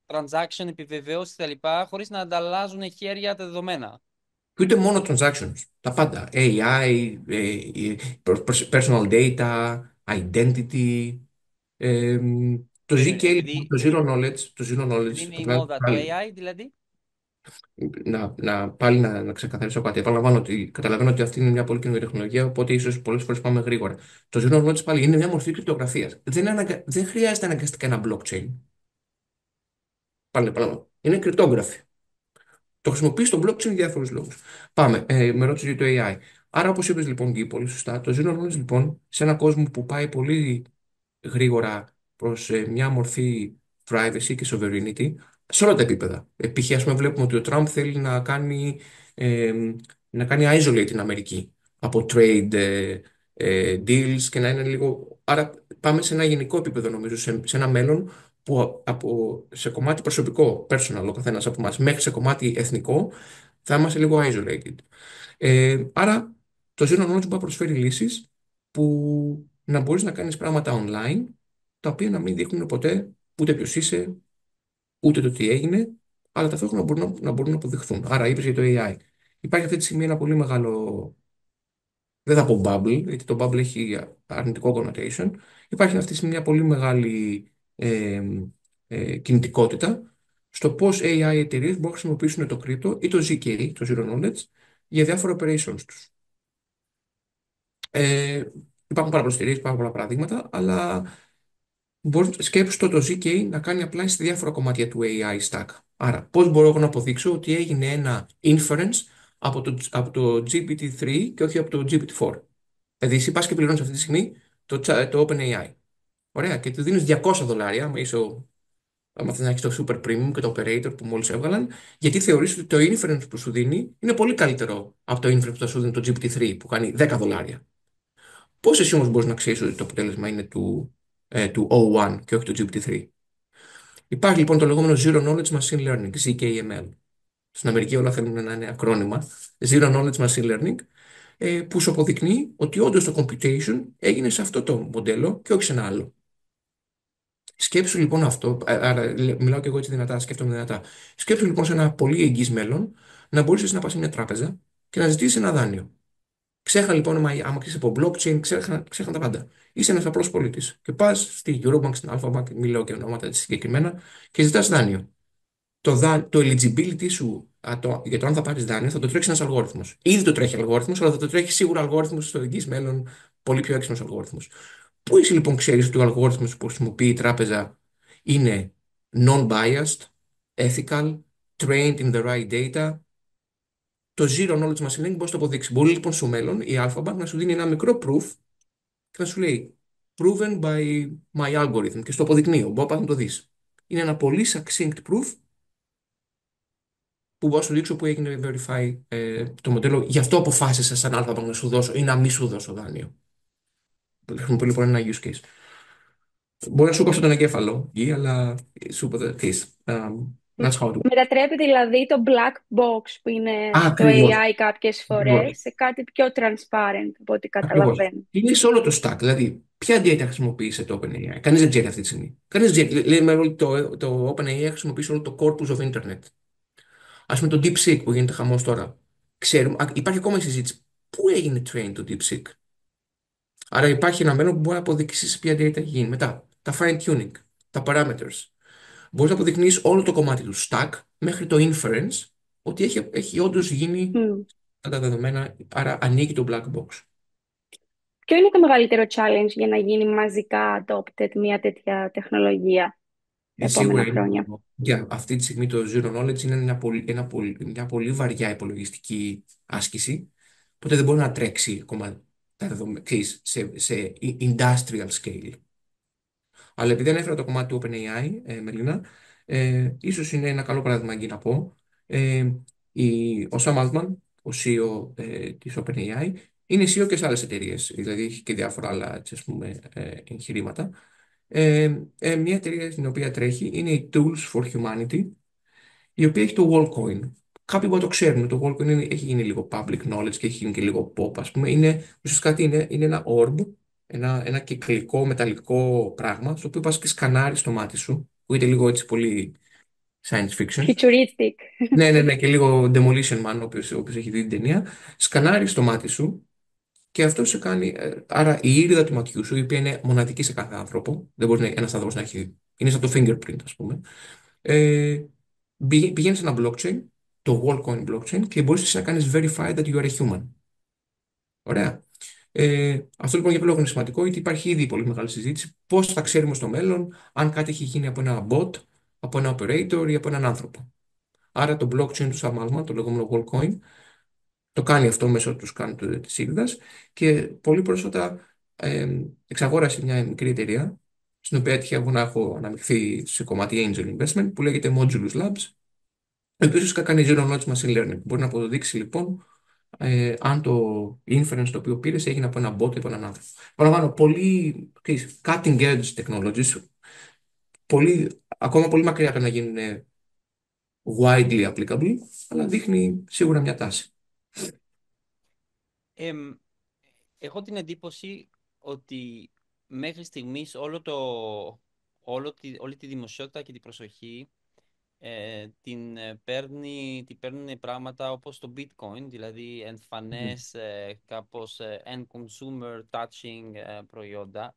transaction, επιβεβαιώσεις κτλ. Χωρίς να ανταλλάζουν χέρια τα δεδομένα. Και ούτε μόνο transactions. Τα πάντα. AI, personal data, identity. ε, το ZK, λοιπόν, Επειδή, το zero knowledge, επειδή είναι το η μόδα το πάλι, AI, δηλαδή. να ξεκαθαρίσω κάτι. Επαναλαμβάνω ότι καταλαβαίνω ότι αυτή είναι μια πολύ καινούργια τεχνολογία, οπότε ίσω πολλέ φορέ πάμε γρήγορα. Το zero knowledge πάλι είναι μια μορφή κρυπτογραφία. Δεν χρειάζεται αναγκαστικά ένα blockchain. Πάλι επαναλαμβάνω. Είναι κρυπτόγραφη. Το χρησιμοποιεί στο blockchain για διάφορου λόγου. Πάμε. Με ρώτησε για το AI. Άρα, όπω είπε λοιπόν και πολύ σωστά, το zero knowledge λοιπόν σε έναν κόσμο που πάει πολύ γρήγορα προς μια μορφή privacy και sovereignty σε όλα τα επίπεδα. Π.χ. ας πούμε βλέπουμε ότι ο Τραμπ θέλει ε, να κάνει isolate την Αμερική από trade deals και να είναι λίγο... Άρα πάμε σε ένα γενικό επίπεδο νομίζω, σε ένα μέλλον που σε κομμάτι προσωπικό, personal, ο καθένας από εμάς, μέχρι σε κομμάτι εθνικό, θα είμαστε λίγο isolated. Άρα το Zero Knowledge μπορεί να προσφέρει λύσεις που να μπορείς να κάνεις πράγματα online, τα οποία να μην δείχνουν ποτέ ούτε ποιος είσαι, ούτε το τι έγινε, αλλά ταυτόχρονα μπορούν να αποδειχθούν. Άρα είπες για το AI. Υπάρχει αυτή τη στιγμή ένα πολύ μεγάλο, δεν θα πω bubble, γιατί το bubble έχει αρνητικό connotation. Υπάρχει αυτή τη στιγμή μια πολύ μεγάλη ε, κινητικότητα στο πώς AI εταιρείες μπορούν να χρησιμοποιήσουν το crypto ή το ZK, το Zero Knowledge, για διάφορα operations τους. Ε, Υπάρχουν πάρα πολλές εταιρείες, υπάρχουν πολλά παραδείγματα, αλλά σκέψου το ZK να κάνει απλά σε διάφορα κομμάτια του AI stack. Άρα, πώς μπορώ εγώ να αποδείξω ότι έγινε ένα inference από το GPT-3 και όχι από το GPT-4. Δηλαδή, εσύ πας και πληρώνεις αυτή τη στιγμή το OpenAI. Ωραία, και του δίνεις $200, άμα θες να έχεις το super premium και το operator που μόλις έβγαλαν, γιατί θεωρείς ότι το inference που σου δίνει είναι πολύ καλύτερο από το inference που θα σου δίνει το GPT-3 που κάνει $10. Πώς εσύ όμως μπορείς να ξέρεις ότι το αποτέλεσμα είναι του O1 και όχι του GPT-3. Υπάρχει λοιπόν το λεγόμενο Zero Knowledge Machine Learning, ZKML. Στην Αμερική όλα θέλουν να είναι ακρόνημα. Zero Knowledge Machine Learning, που σου αποδεικνύει ότι όντως το computation έγινε σε αυτό το μοντέλο και όχι σε ένα άλλο. Σκέψου λοιπόν αυτό, άρα μιλάω και εγώ έτσι δυνατά, σκέφτομαι δυνατά. Σκέψου λοιπόν σε ένα πολύ εγγύς μέλλον να μπορείς εσύ να πας σε μια τράπεζα και να ζητήσεις ένα δάνειο. Ξέχνα λοιπόν, άμα ξέρει από blockchain, ξέχνα τα πάντα. Είσαι ένα απλό πολίτη. Και πα στη Eurobank, στην Alpha Bank, μιλάω και ονόματα έτσι συγκεκριμένα, και ζητά δάνειο. Το eligibility σου για το αν θα πάρει δάνειο θα το τρέξει ένα αλγόριθμο. Ήδη το τρέχει αλγόριθμο, αλλά θα το τρέχει σίγουρα αλγόριθμο στο εγγύ μέλλον, πολύ πιο έξυπνο αλγόριθμο. Πού εσύ λοιπόν ξέρει ότι ο αλγόριθμο που χρησιμοποιεί η τράπεζα είναι non-biased, ethical, trained in the right data? Το zero knowledge machine learning μπορεί να το αποδείξει. Μπορεί λοιπόν στο μέλλον η Alphabet να σου δίνει ένα μικρό proof και να σου λέει proven by my algorithm και στο αποδεικνύω. Μπορεί να το δει. Είναι ένα πολύ succinct proof που μπορώ να σου δείξω που έγινε verify το μοντέλο. Γι' αυτό αποφάσισα σαν Alphabet να σου δώσω ή να μην σου δώσω δάνειο. Χρησιμοποιώ λοιπόν ένα use case. Μπορεί να σου κόψω τον εγκέφαλο, αλλά σου είπα the case. That's how it works. Μετατρέπει δηλαδή το black box που είναι το Ακριβώς. AI κάποιες φορές σε κάτι πιο transparent από ό,τι Ακριβώς. καταλαβαίνω. Είναι σε όλο το stack. Δηλαδή, ποια data χρησιμοποιήσει το OpenAI? Κανείς δεν ξέρει αυτή τη στιγμή. Κανείς δεν ξέρει. Λέμε ότι το OpenAI χρησιμοποιήσει όλο το corpus of internet. Ας πούμε το DeepSeek που γίνεται χαμός τώρα. Ξέρουμε, υπάρχει ακόμα η συζήτηση. Πού έγινε train το DeepSeek? Άρα υπάρχει ένα μέλλον που μπορεί να αποδείξει σε ποια data έχει γίνει. Μετά, τα fine tuning, τα parameters. Μπορεί να αποδεικνύεις όλο το κομμάτι του stack μέχρι το inference ότι έχει όντως γίνει Μμ. τα δεδομένα, άρα ανοίγει το black box. Ποιο είναι το μεγαλύτερο challenge για να γίνει μαζικά adopted μια τέτοια τεχνολογία τα Σίγουρα επόμενα είναι χρόνια? για αυτή τη στιγμή το Zero Knowledge είναι μια πολύ βαριά υπολογιστική άσκηση, οπότε δεν μπορεί να τρέξει ακόμα τα δεδομένα σε industrial scale. Αλλά επειδή ανέφερα το κομμάτι του OpenAI, Μελίνα, ίσως είναι ένα καλό παράδειγμα εκεί να πω. Ο Sam Altman, ο CEO της OpenAI, είναι CEO και σε άλλες εταιρείες, δηλαδή έχει και διάφορα άλλα έτσι, ας πούμε, εγχειρήματα. Μια εταιρεία στην οποία τρέχει είναι η Tools for Humanity, η οποία έχει το Wallcoin. Κάποιοι μπορεί να το ξέρουν, το Wallcoin έχει γίνει λίγο public knowledge και έχει γίνει και λίγο pop, ας πούμε. Ουσιαστικά τι είναι ένα orb, ένα κυκλικό μεταλλικό πράγμα, στο οποίο πας και σκανάρεις το μάτι σου, που είναι λίγο έτσι πολύ science fiction. Futuristic. Ναι, ναι, ναι, και λίγο Demolition Man, όποιος έχει δει την ταινία. Σκανάρεις το μάτι σου και αυτό σε κάνει. Άρα η ήρυδα του ματιού σου, η οποία είναι μοναδική σε κάθε άνθρωπο, δεν μπορεί ένας άνθρωπος να έχει. Είναι σαν το fingerprint, ας πούμε. Ε, Πηγαίνει σε ένα blockchain, το Wallcoin blockchain, και μπορείς εσύ να κάνεις verify that you are a human. Ωραία. Αυτό λοιπόν για ποιο λόγο είναι σημαντικό, γιατί υπάρχει ήδη πολύ μεγάλη συζήτηση πώς θα ξέρουμε στο μέλλον αν κάτι έχει γίνει από ένα bot, από ένα operator ή από έναν άνθρωπο. Άρα το blockchain του Sam Altman, το λεγόμενο Wallcoin, το κάνει αυτό μέσω του σκάν της ύλδας, και πολύ πρόσφατα εξαγόρασε μια μικρή εταιρεία, στην οποία έτυχε εγώ να έχω αναμειχθεί σε κομμάτι angel investment, που λέγεται Modulus Labs, ο οποίος ουσιαστικά κάνει zero knowledge machine learning. Μπορεί να αποδείξει λοιπόν αν το inference το οποίο πήρε έγινε από ένα bot ή από έναν άνθρωπο. Παραλαμβάνω, πολύ ξέρεις, cutting edge technologies, ακόμα πολύ μακριά από το να γίνουν widely applicable, αλλά δείχνει σίγουρα μια τάση. Εμ, Έχω την εντύπωση ότι μέχρι στιγμής όλη τη δημοσιότητα και την προσοχή την παίρνουν πράγματα όπως το bitcoin, δηλαδή εμφανές, κάπως end consumer touching προϊόντα,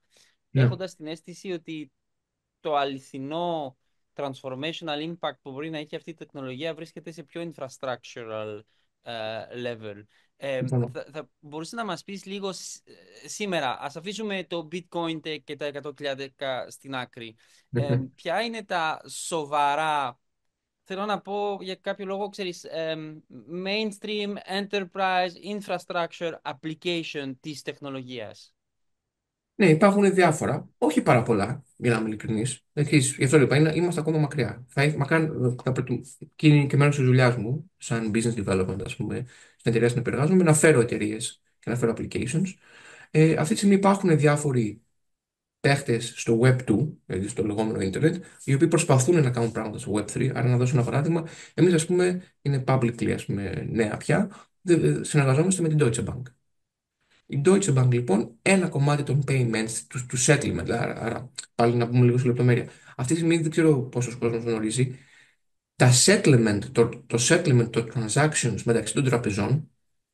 Ναι, έχοντας την αίσθηση ότι το αληθινό transformational impact που μπορεί να έχει αυτή η τεχνολογία βρίσκεται σε πιο infrastructural level. συμφωνώ. Θα μπορούσε να μας πεις λίγο σήμερα, ας αφήσουμε το bitcoin και τα 100.000 στην άκρη. Mhm. Ποια είναι τα σοβαρά, θέλω να πω για κάποιο λόγο, ξέρεις, mainstream enterprise infrastructure application της τεχνολογίας? Ναι, υπάρχουν διάφορα, όχι πάρα πολλά, για να είμαι ειλικρινής. Γι' αυτό είπα, είμαστε ακόμα μακριά. Και είναι και μέρος της δουλειάς μου, σαν business development, ας πούμε, στην εταιρεία στην οποία εργάζομαι, να φέρω εταιρείε και να φέρω applications. Αυτή τη στιγμή υπάρχουν διάφοροι παίχτες στο Web2, δηλαδή στο λεγόμενο Internet, οι οποίοι προσπαθούν να κάνουν πράγματα στο Web3. Άρα, να δώσω ένα παράδειγμα, εμείς, ας πούμε, είναι publicly, ας πούμε, νέα πια, συνεργαζόμαστε με την Deutsche Bank. Η Deutsche Bank, λοιπόν, ένα κομμάτι των payments, του settlement, άρα πάλι να πούμε λίγο σε λεπτομέρεια. Αυτή τη στιγμή δεν ξέρω πόσος κόσμος γνωρίζει. Το settlement των transactions μεταξύ των τραπεζών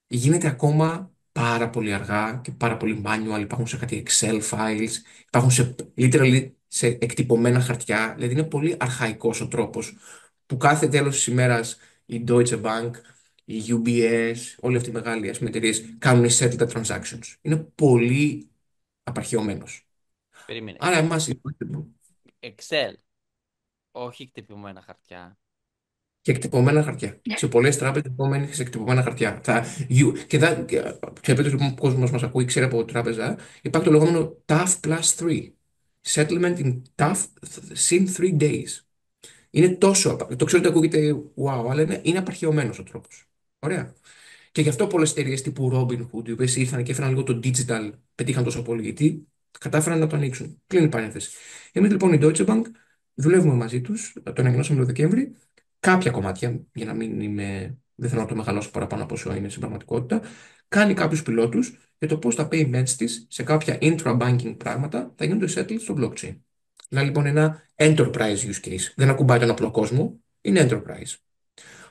γίνεται ακόμα πάρα πολύ αργά και πάρα πολύ manual. Υπάρχουν σε κάτι Excel files, υπάρχουν literally σε εκτυπωμένα χαρτιά. Δηλαδή είναι πολύ αρχαϊκός ο τρόπος που κάθε τέλος της ημέρας η Deutsche Bank, η UBS, όλοι αυτοί οι μεγάλοι, ας πούμε, εταιρείες κάνουν settle τα transactions. Είναι πολύ απαρχαιωμένος. Περίμενε. Άρα εμάς Excel, όχι χτυπημένα χαρτιά. και εκτυπωμένα χαρτιά. Σε πολλές τράπεζες ακόμα είναι σε εκτυπωμένα χαρτιά. Και επειδή λοιπόν ο κόσμος μας ακούει, ξέρει από τράπεζα, υπάρχει το λεγόμενο TAF plus 3. Settlement in TAF in 3 days. Είναι τόσο. Το ξέρω ότι ακούγεται wow, αλλά είναι απαρχαιωμένος ο τρόπος. Ωραία. Και γι' αυτό πολλές εταιρείε τύπου Robinhood, οι οποίες ήρθαν και έφεραν λίγο το digital, πετύχαν τόσο πολύ, γιατί κατάφεραν να το ανοίξουν. Κλείνει η παρένθεση. Εμείς λοιπόν η Deutsche Bank δουλεύουμε μαζί τους, το ανακοινώσαμε το Δεκέμβρη, κάποια κομμάτια, για να μην είμαι, δεν θέλω να το μεγαλώσω παραπάνω από όσο είναι στην πραγματικότητα, κάνει κάποιους πιλότους για το πώς τα payments της σε κάποια intra-banking πράγματα θα γίνονται settled στο blockchain. Να λοιπόν ένα enterprise use case. Δεν ακουμπάει τον απλό κόσμο, είναι enterprise.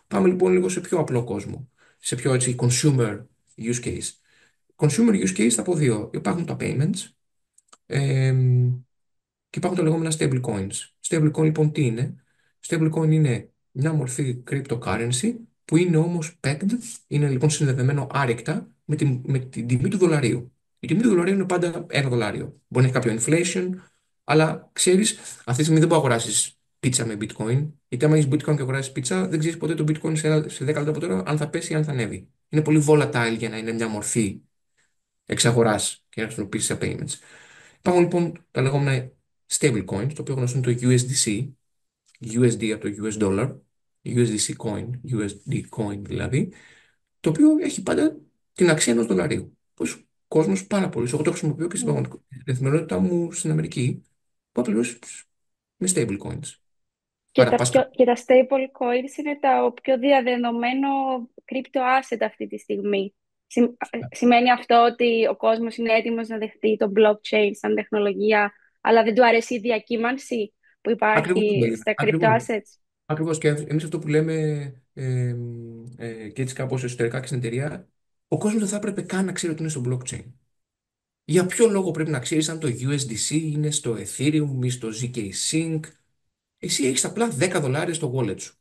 Πάμε λοιπόν λίγο σε πιο απλό κόσμο, σε πιο έτσι consumer use case. Consumer use case θα πω δύο. Υπάρχουν τα payments και υπάρχουν τα λεγόμενα stable coins. Stable coin λοιπόν τι είναι? Stable coin είναι μια μορφή cryptocurrency που είναι όμως pegged, είναι λοιπόν συνδεδεμένο άρρηκτα με την τιμή του δολαρίου. Η τιμή του δολαρίου είναι πάντα ένα δολάριο. Μπορεί να έχει κάποιο inflation, αλλά ξέρεις, αυτή τη στιγμή δεν μπορεί να αγοράσεις πίτσα με bitcoin. Γιατί άμα έχεις bitcoin και αγοράσεις πίτσα, δεν ξέρεις ποτέ το bitcoin σε 10 λεπτά από τώρα αν θα πέσει ή αν θα ανέβει. Είναι πολύ volatile για να είναι μια μορφή εξαγοράς και να χρησιμοποιήσει σε payments. Υπάρχουν λοιπόν τα λεγόμενα stable coins, το οποίο γνωστό είναι το USDC, USD από το US dollar, USDC coin, USD coin δηλαδή, το οποίο έχει πάντα την αξία ενός δολαρίου. Πως ο κόσμος πάρα πολύ, εγώ το χρησιμοποιώ και στην Mm. καθημερινότητά μου στην Αμερική, που απλώς με stable coins. Άρα πας Και τα stable coins είναι το πιο διαδεδομένο crypto asset αυτή τη στιγμή. Σημαίνει αυτό ότι ο κόσμος είναι έτοιμος να δεχτεί το blockchain σαν τεχνολογία, αλλά δεν του αρέσει η διακύμανση που ακριβώς, υπάρχει Μελίνα, στα crypto ακριβώς. assets. Ακριβώς και εμείς αυτό που λέμε και έτσι κάπως εσωτερικά και στην εταιρεία, ο κόσμος δεν θα έπρεπε καν να ξέρει ότι είναι στο blockchain. Για ποιο λόγο πρέπει να ξέρεις αν το USDC είναι στο Ethereum ή στο ZK Sync. Εσύ έχεις απλά $10 στο wallet σου.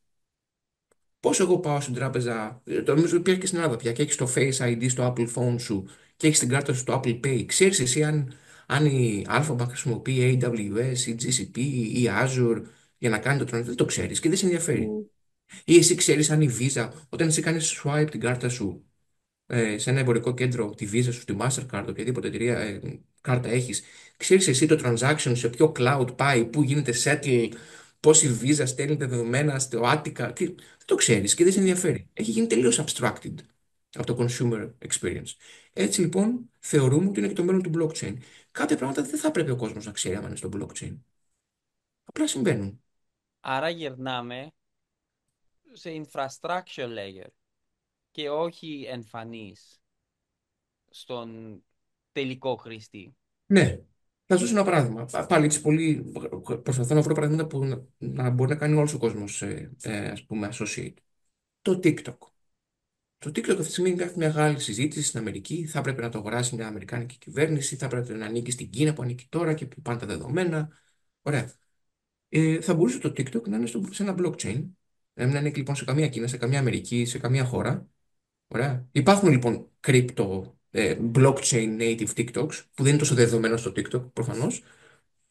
Πόσο εγώ πάω στην τράπεζα, το νομίζω υπήρχε και στην Ελλάδα πια, και έχεις το Face ID στο Apple Phone σου και έχεις την κάρτα σου στο Apple Pay. Ξέρεις εσύ αν η Alphabet χρησιμοποιεί AWS ή GCP ή Azure για να κάνει το transaction. Δεν το ξέρεις και δεν σε ενδιαφέρει. Mm. Ή εσύ ξέρεις αν η Visa, όταν εσύ κάνεις swipe την κάρτα σου σε ένα εμπορικό κέντρο, τη Visa σου, τη Mastercard, οποιαδήποτε εταιρεία κάρτα έχεις, ξέρεις εσύ το transaction σε ποιο cloud πάει, πού γίνεται settle, πώς η Visa στέλνει τα δεδομένα στο Attica. Δεν το ξέρεις και δεν σε ενδιαφέρει. Έχει γίνει τελείως abstracted από το consumer experience. Έτσι λοιπόν θεωρούμε ότι είναι και το μέλλον του blockchain. Κάποια πράγματα δεν θα πρέπει ο κόσμος να ξέρει άμα είναι στο blockchain. Απλά συμβαίνουν. Άρα γυρνάμε σε infrastructure layer και όχι εμφανής στον τελικό χρήστη. Ναι. Θα σου δώσω ένα παράδειγμα. Πάλι έτσι πολύ προσπαθώ να βρω παραδείγματα που να μπορεί να κάνει όλος ο κόσμος, ας πούμε, associate. Το TikTok. Το TikTok αυτή τη στιγμή έχει μεγάλη συζήτηση στην Αμερική. Θα έπρεπε να το αγοράσει μια Αμερικάνικη κυβέρνηση, θα έπρεπε να ανήκει στην Κίνα που ανήκει τώρα και που πάνε τα δεδομένα. Ωραία. Θα μπορούσε το TikTok να είναι σε ένα blockchain. Να μην ανήκει λοιπόν σε καμία Κίνα, σε καμία Αμερική, σε καμία χώρα. Ωραία. Υπάρχουν λοιπόν crypto, blockchain native TikToks, που δεν είναι τόσο δεδομένα στο TikTok προφανώς,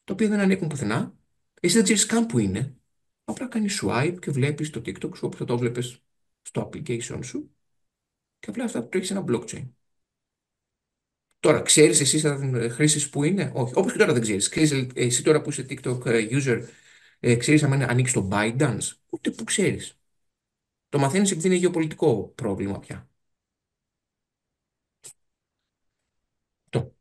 τα οποία δεν ανήκουν πουθενά. Εσύ δεν ξέρει καν που είναι. Απλά κάνει swipe και βλέπει το TikTok σου όπω θα το βλέπει στο application σου και απλά αυτά που τρέχει σε ένα blockchain. Τώρα, ξέρει εσύ σαν χρήση που είναι, όχι. Όπω και τώρα δεν ξέρει. Εσύ τώρα που είσαι TikTok user, ξέρει αν ανήκει στο ByteDance, ούτε που ξέρει. Το μαθαίνει επειδή είναι γεωπολιτικό πρόβλημα πια. Το.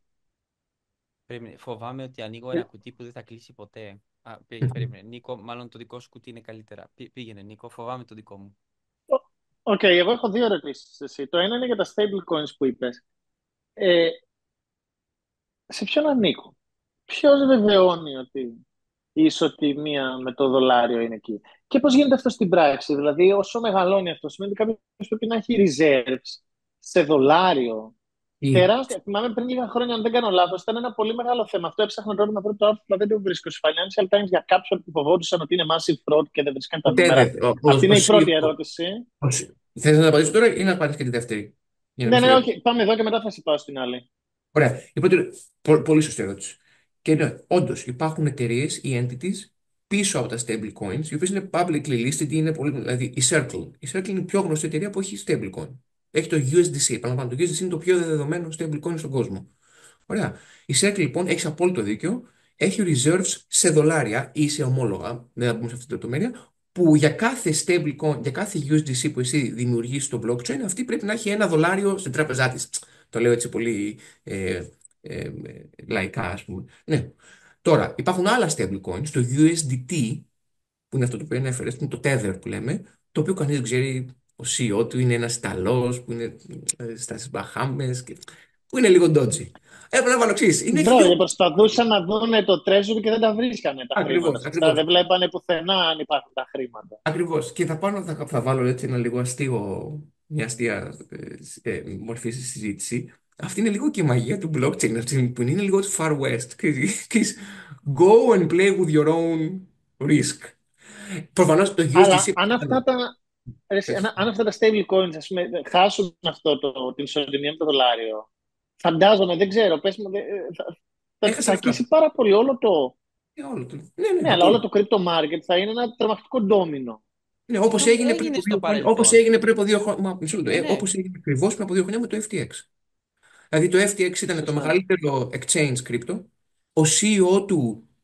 Φοβάμαι ότι ανοίγω ένα κουτί που δεν θα κλείσει ποτέ. Περίμενε. Νίκο, μάλλον το δικό σου κουτί είναι καλύτερα. Πήγαινε, Νίκο, φοβάμαι το δικό μου. Οκ, εγώ έχω δύο ερωτήσεις εσύ. Το ένα είναι για τα stable coins που είπες. Σε ποιον ανήκουν? Ποιος βεβαιώνει ότι η ισοτιμία με το δολάριο είναι εκεί? Και πώς γίνεται αυτό στην πράξη? Δηλαδή, όσο μεγαλώνει αυτό, σημαίνει ότι κάποιος πρέπει να έχει reserves σε δολάριο. Ή, Τεράστια. Θυμάμαι πριν λίγα χρόνια, αν δεν κάνω λάθος, ήταν ένα πολύ μεγάλο θέμα. Αυτό έψαχνα τώρα να βρω το άρθρο, αλλά δεν το βρίσκω. Στους Financial Times για κάποιον που φοβόντουσαν ότι είναι massive fraud και δεν βρίσκαν τα ποτέ νούμερα. δεν. Αυτή είναι η πρώτη ερώτηση. Θες να απαντήσω τώρα ή να απαντήσω και τη δεύτερη? Για να Ναι, μην ναι, σε όχι. Πάμε εδώ και μετά θα σε πάω στην άλλη. Ωραία. Η πρώτη, πολύ σωστή ερώτηση. Και ναι, όντω υπάρχουν εταιρείε ή entities πίσω από τα stable coins, οι οποίε είναι publicly listed, είναι πολύ, δηλαδή η Circle. Η Circle είναι η πιο γνωστή εταιρεία που έχει stable coin. Έχει το USDC. Επαναλαμβάνω, το USDC είναι το πιο δεδομένο stable coin στον κόσμο. Ωραία. Η Circle λοιπόν έχει απόλυτο δίκιο. Έχει reserves σε δολάρια ή σε ομόλογα, δεν θα πούμε σε αυτή την λεπτομέρεια, που για κάθε stablecoin, για κάθε USDC που εσύ δημιουργείς στο blockchain, αυτή πρέπει να έχει $1 στην τράπεζά τη. Το λέω έτσι πολύ λαϊκά, ας πούμε. Ναι. Τώρα, υπάρχουν άλλα stablecoins, το USDT, που είναι αυτό το οποίο ανέφερε, είναι το Tether που λέμε, το οποίο κανείς δεν ξέρει. Ο CEO του είναι ένας Ιταλός που είναι στις Μπαχάμες, που είναι λίγο dodgy. Έπρεπε να βάλω εξής. Είναι έχει Μπράβο, δύο. προσπαθούσαν να δουν το treasury και δεν τα βρίσκανε τα χρήματα. Ακριβώς, Σωστά, ακριβώς. δεν βλέπανε πουθενά αν υπάρχουν τα χρήματα. Ακριβώς. Και θα βάλω έτσι ένα λίγο μια αστεία μορφή στη συζήτηση. Αυτή είναι λίγο και η μαγεία του blockchain, αυτή που είναι λίγο far west. Και go and play with your own risk. Προφανώς το Αλλά USDC. αν αυτά τα, αν αυτά τα stable coins, ας πούμε, χάσουν την ισοτιμία με το δολάριο, φαντάζομαι, δεν ξέρω, πες μου, Έχασε θα αυτά. κλείσει πάρα πολύ όλο το. Όλο το. Ναι, ναι, Ναι, αλλά όλο απόλυτο. το crypto market θα είναι ένα τρομακτικό ντόμινο. Ναι, όπως έγινε πριν Έγινε από στο 2 χρόνια. Όπως παρελθόν. έγινε πριν από 2 χρόνια. Μισό λεπτό. Ναι. Όπως έγινε ακριβώς πριν από 2 χρόνια με το FTX. Δηλαδή το FTX ήταν το Σωστά. μεγαλύτερο exchange crypto.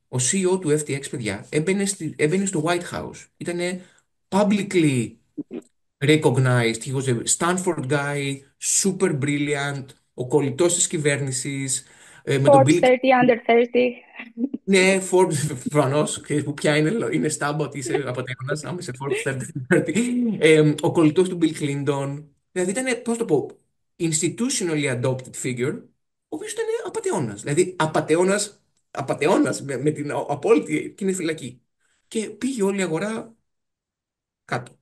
Ο CEO του FTX, παιδιά, έμπαινε στο White House. Ήταν publicly recognized. He was a Stanford guy, super brilliant, ο κολλητός της κυβέρνησης, με τον Forbes Bill. 30 under 30. Ναι, Forbes προφανώς, ξέρεις που πια είναι στάμπα ότι είσαι απατεώνας, άμα είσαι Forbes 30. Ο κολλητός του Bill Clinton. Δηλαδή ήταν, πώς το πω, institutionally adopted figure, ο οποίος ήταν απατεώνας. Δηλαδή απατεώνας με την απόλυτη και είναι φυλακή. Και πήγε όλη η αγορά κάτω.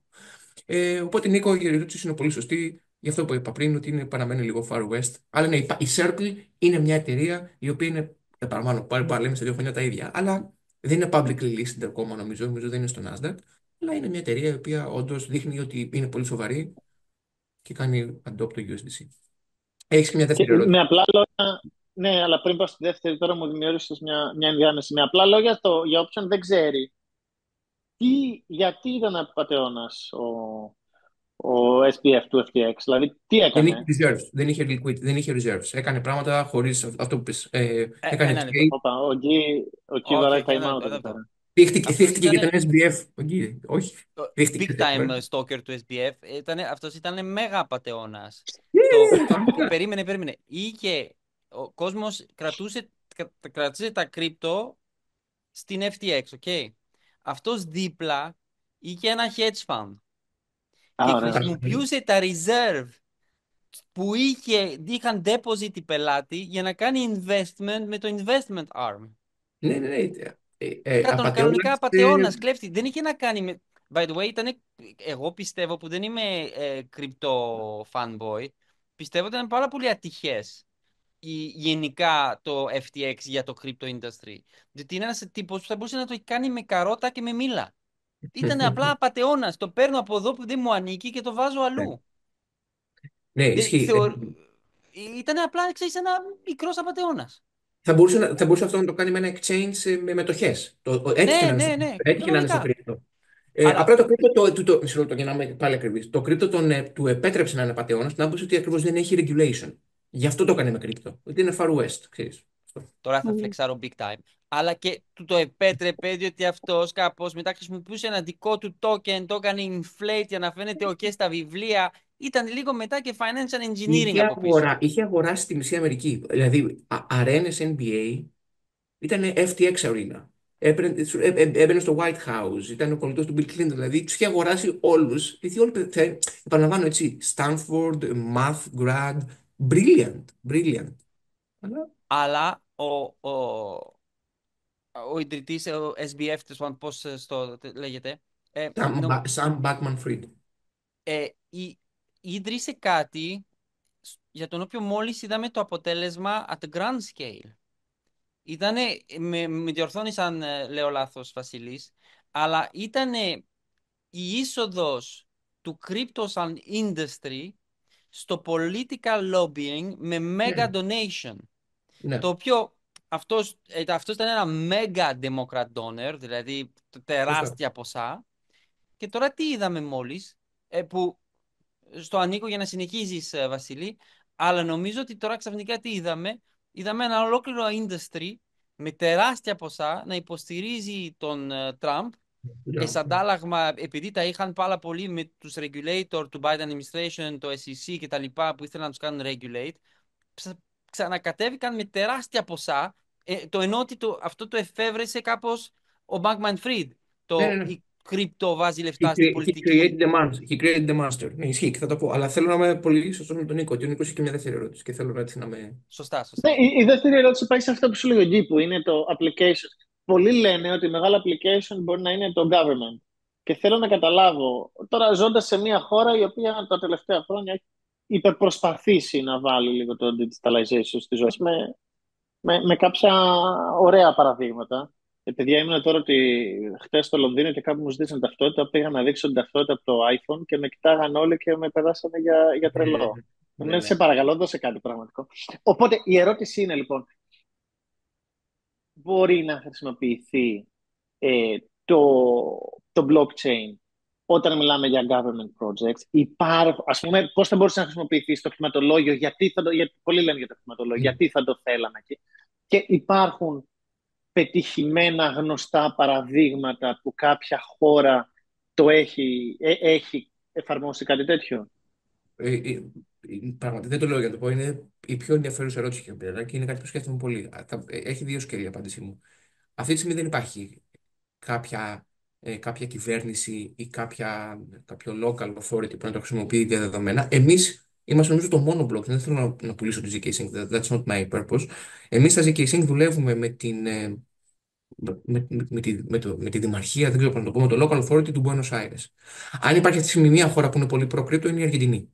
Οπότε Νίκο, η ερώτηση είναι πολύ σωστή. Γι' αυτό που είπα πριν, ότι παραμένει λίγο Far West. Αλλά ναι, η Circle είναι μια εταιρεία η οποία είναι, επαναλαμβάνω, πάλι λέμε σε 2 χρόνια τα ίδια. Αλλά δεν είναι publicly listed ακόμα, νομίζω δεν είναι στο Nasdaq. Αλλά είναι μια εταιρεία η οποία όντω δείχνει ότι είναι πολύ σοβαρή και κάνει adopt το USDC. Έχει και μια Και δεύτερη ερώτηση. με απλά λόγια, ναι, αλλά πριν πάω στη δεύτερη, τώρα μου δημιούργησε μια ενδιάμεση. Με απλά λόγια, για όποιον δεν ξέρει, γιατί ήταν απατεώνα ο SPF του FTX, δηλαδή τι Δεν είχε έκανε. reserves, δεν είχε reserves. Έκανε πράγματα χωρί αυτό που πεις. Έκανε Ένα λεπτό. trade. Όπα, ο Γκί Όχι, βαράει όχι, time ένα out λεπτό. εδώ πέρα. Αυτός Θύχτηκε για τον ήταν SBF. Όχι. big Θύχτηκε. time stalker του SBF. Αυτός ήταν μέγα απατεώνας. Πραγματικά. Περίμενε. Ο κόσμος κρατούσε τα κρύπτο στην FTX, ok. Αυτός δίπλα είχε ένα hedge fund και Α, ωραία. χρησιμοποιούσε τα reserve που είχαν deposit οι πελάτη για να κάνει investment με το investment arm. Ναι, ναι, ναι. Κανονικά Απατεώνας. απατεώνας, κλέφτη. Δεν είχε να κάνει με. By the way, εγώ πιστεύω που δεν είμαι crypto fanboy. Πιστεύω ότι ήταν πάρα πολύ ατυχές γενικά το FTX για το crypto industry. Διότι είναι ένας τύπος που θα μπορούσε να το κάνει με καρότα και με μήλα. Ήταν απλά απατεώνας. Το παίρνω από εδώ που δεν μου ανήκει και το βάζω Ναι, αλλού. ναι, ισχύει. Ήταν απλά, ξέρεις, ένα μικρός απατεώνας. Θα μπορούσε αυτό να το κάνει με ένα exchange με μετοχές. Έτυχε Ναι, να είναι ναι, ναι, στο κανονικά. κρύπτο. Αλλά Απλά το κρύπτο, μισό λεπτό για να είμαι πάλι ακριβής. Το κρύπτο του επέτρεψε να είναι απατεώνας, στην άποψη ότι ακριβώς δεν έχει regulation. Γι' αυτό το έκανε με κρύπτο. Ότι είναι Far West, ξέρεις. τώρα θα Mm. φλεξάρω big time. Αλλά και του το επέτρεπε διότι αυτός κάπως μετά χρησιμοποιούσε ένα δικό του token, το έκανε inflate για να φαίνεται ok στα βιβλία. Ήταν λίγο μετά και financial engineering από πίσω. Είχε αγοράσει τη μισή Αμερική. Δηλαδή, αρένες NBA ήταν FTX arena. Έμπαινε στο White House, ήταν ο κολλητός του Bill Clinton, δηλαδή τους είχε αγοράσει όλους. Γιατί όλοι, επαναλαμβάνω έτσι, Stanford, Math, Grad, brilliant, brilliant. Αλλά Αλλά ο ιδρυτής, ο SBF, πώς λέγεται, Sam Bankman-Fried. ίδρυσε κάτι για τον οποίο μόλις είδαμε το αποτέλεσμα at grand scale. Με διορθώνεις αν λέω λάθος, Βασίλης, αλλά ήτανε η είσοδος του crypto σαν industry στο political lobbying με mega Ναι, donation. ναι, Το οποίο αυτός ήταν ένα mega democrat donor, δηλαδή σωστά. τεράστια ποσά. Και τώρα τι είδαμε μόλις, που στο ανήκω για να συνεχίζεις, Βασίλη, αλλά νομίζω ότι τώρα ξαφνικά τι είδαμε. Είδαμε ένα ολόκληρο industry με τεράστια ποσά να υποστηρίζει τον Τραμπ Ναι. σαν αντάλλαγμα, επειδή τα είχαν πάρα πολύ με τους regulator του Biden administration, το SEC και τα λοιπά που ήθελαν να τους κάνουν regulate, ξανακατέβηκαν με τεράστια ποσά, το ενώ ότι αυτό το εφεύρεσε κάπως ο Bankman Fried. Ναι, ναι, ναι. Η κρυπτο βάζει He, λεφτά στην he created πολιτική. the monster. He created the monster. Ναι, ισχύει και θα το πω. Αλλά θέλω να είμαι πολύ σωστό με τον Νίκο. Ότι ο Νίκο έχει και μια δεύτερη ερώτηση και θέλω έτσι να με. Σωστά, Ναι, σωστά. η δεύτερη ερώτηση πάει σε αυτό που σου λέει ο Γκί, που είναι το application. Πολλοί λένε ότι μεγάλο application μπορεί να είναι το government. Και θέλω να καταλάβω, τώρα ζώντα σε μια χώρα η οποία τα τελευταία χρόνια έχει υπερπροσπαθήσει να βάλει λίγο το digitalization στη ζωή με κάποια ωραία παραδείγματα. Παιδιά, ήμουν τώρα ότι χτε στο Λονδίνο και κάπου μου ζήτησαν ταυτότητα. Πήγα να δείξω την ταυτότητα από το iPhone και με κοιτάγαν όλοι και με περάσανε για Ναι, τρελό. Μου ναι, λένε, ναι. σε παρακαλώ, δώσε κάτι πραγματικό. Οπότε η ερώτηση είναι λοιπόν, μπορεί να χρησιμοποιηθεί το, το blockchain όταν μιλάμε για government projects? Ας πούμε, πώς θα μπορούσε να χρησιμοποιηθεί στο χρηματολόγιο, γιατί πολλοί λένε για το χρηματολόγιο, γιατί θα το θέλαμε εκεί. Και υπάρχουν πετυχημένα γνωστά παραδείγματα που κάποια χώρα έχει εφαρμόσει κάτι τέτοιο. Πράγματι, δεν το λέω για να το πω. Είναι η πιο ενδιαφέρουσα ερώτηση και είναι κάτι που σκέφτομαι πολύ. Έχει δύο σκέλη η απάντησή μου. Αυτή τη στιγμή δεν υπάρχει κάποια κυβέρνηση ή κάποιο local authority που να το χρησιμοποιεί για δεδομένα. Εμείς είμαστε νομίζω το μόνο blockchain. Δεν θέλω να πουλήσω το ZK Sync. That's not my purpose. Εμείς στα ZK Sync δουλεύουμε με τη Δημαρχία, δεν ξέρω πώς να το πω, με το local authority του Buenos Aires. Αν υπάρχει αυτή τη στιγμή μια χώρα που είναι πολύ προ-κρύπτο, είναι η Αργεντινή.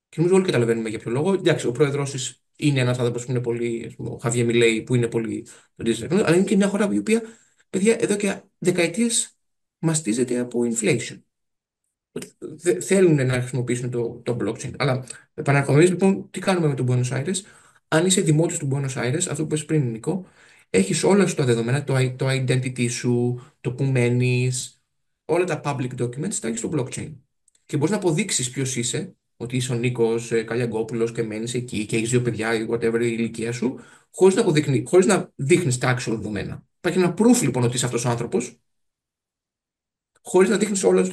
Και νομίζω όλοι καταλαβαίνουμε για ποιο λόγο. Εντάξει, ο πρόεδρος της είναι ένας άνθρωπος που είναι πολύ, ας πούμε, ο Χαβιέ Μιλέη, που είναι πολύ το digital technology, αλλά είναι και μια χώρα η οποία, παιδιά, εδώ και δεκαετίες μαστίζεται από inflation. Θέλουν να χρησιμοποιήσουν το blockchain. Αλλά επαναρχόμενοι, λοιπόν, τι κάνουμε με τον Buenos Aires? Αν είσαι δημότης του Buenos Aires, αυτό που είπες πριν, Νικό, έχεις όλα σου τα δεδομένα, το identity σου, το που μένεις, όλα τα public documents τα έχεις στο blockchain. Και μπορείς να αποδείξεις ποιος είσαι, ότι είσαι ο Νίκος Καλιαγκόπουλος και μένεις εκεί και έχεις δύο παιδιά ή whatever η ηλικία σου, χωρίς να δείχνεις τα actual δεδομένα. Υπάρχει ένα proof λοιπόν ότι είσαι αυτός ο άνθρωπος, χωρίς να δείχνεις όλα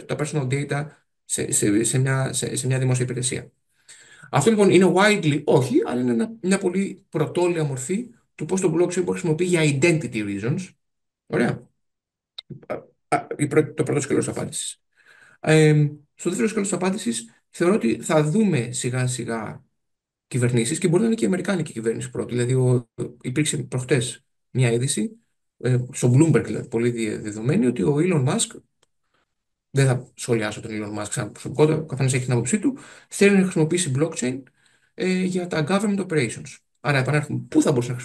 τα personal data σε μια δημόσια υπηρεσία. Αυτό λοιπόν είναι widely, όχι, αλλά είναι μια πολύ πρωτόλια μορφή του πώς το blockchain μπορεί να χρησιμοποιεί για identity reasons. Ωραία. Το πρώτο σκέλος της απάντησης. Στο δεύτερο σκέλος της απάντησης, θεωρώ ότι θα δούμε σιγά σιγά κυβερνήσεις και μπορεί να είναι και η Αμερικάνικη κυβέρνηση πρώτη. Δηλαδή, υπήρξε προχτές μια είδηση, στο Bloomberg δηλαδή, πολύ δεδομένη, ότι ο Elon Musk, δεν θα σχολιάσω τον Elon Musk σαν προσωπικότητα, ο καθένας έχει την άποψή του, θέλει να χρησιμοποιήσει blockchain για τα government operations. Άρα, επανέρχομαι, πού θα μπορούσε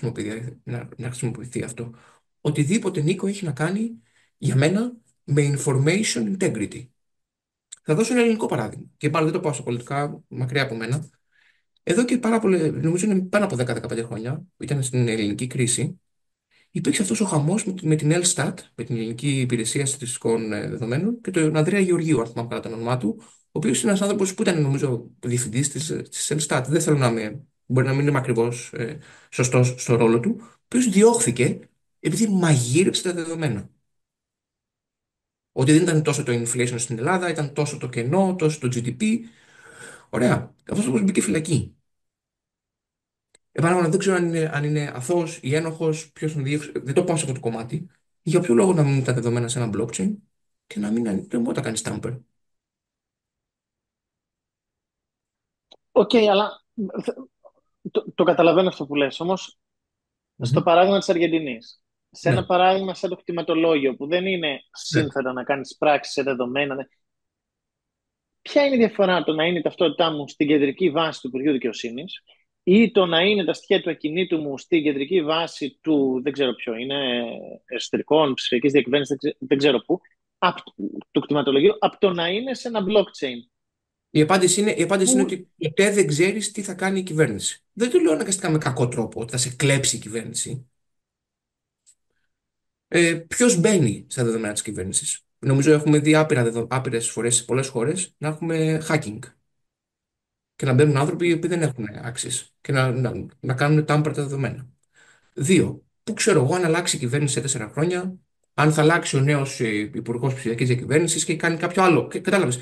να χρησιμοποιηθεί αυτό? Οτιδήποτε, Νίκο, έχει να κάνει για μένα με information integrity. Θα δώσω ένα ελληνικό παράδειγμα. Και πάλι δεν το πάω στα πολιτικά, μακριά από μένα. Εδώ και πάρα πολύ, νομίζω είναι πάνω από 10-15 χρόνια, που ήταν στην ελληνική κρίση, υπήρξε αυτός ο χαμός με την Elstat, με την Ελληνική Υπηρεσία Στατιστικών Δεδομένων, και τον Ανδρέα Γεωργίου, αν θυμάμαι καλά το όνομά του, ο οποίος είναι ένας άνθρωπος που ήταν, νομίζω, διευθυντής της Elstat. Δεν θέλω μπορεί να μην είμαι ακριβώς σωστός στο ρόλο του, ο οποίος διώχθηκε επειδή μαγείρεψε τα δεδομένα. Ότι δεν ήταν τόσο το inflation στην Ελλάδα, ήταν τόσο το κενό, τόσο το GDP. Ωραία. Αυτός όμως μπήκε φυλακή. Επαναλαμβάνω, δεν ξέρω αν είναι αθώος ή ένοχος, ποιος τον διώξει. Δεν το πάω σε αυτό το κομμάτι. Για ποιο λόγο να μείνουν τα δεδομένα σε ένα blockchain και να μην δεν μπορεί να τα κάνει stamper. Οκ, αλλά το καταλαβαίνω αυτό που λες. Όμως, στο Μμμ. παράδειγμα της Αργεντινής, σε ένα Ναι, παράδειγμα σαν το κτηματολόγιο, που δεν είναι ναι. σύνθετα να κάνεις πράξεις σε δεδομένα, ποια είναι η διαφορά το να είναι η ταυτότητά μου στην κεντρική βάση του Υπουργείου Δικαιοσύνης ή το να είναι τα στοιχεία του ακινήτου μου στην κεντρική βάση του, δεν ξέρω ποιο είναι, εσωτερικών, ψηφιακής διακυβέρνησης, δεν ξέρω πού, του κτηματολογίου, από το να είναι σε ένα blockchain. Η απάντηση είναι Πού, ότι ποτέ δεν ξέρεις τι θα κάνει η κυβέρνηση. Δεν το λέω αναγκαστικά με κακό τρόπο, ότι θα σε κλέψει η κυβέρνηση. Ποιος μπαίνει στα δεδομένα της κυβέρνησης? Νομίζω έχουμε δει άπειρες φορές σε πολλές χώρες να έχουμε hacking και να μπαίνουν άνθρωποι οι οποίοι δεν έχουν access και να κάνουν tamper τα δεδομένα. Δύο, πού ξέρω εγώ αν αλλάξει η κυβέρνηση σε 4 χρόνια, αν θα αλλάξει ο νέο υπουργό ψηφιακή διακυβέρνηση και κάνει κάποιο άλλο. Κατάλαβε.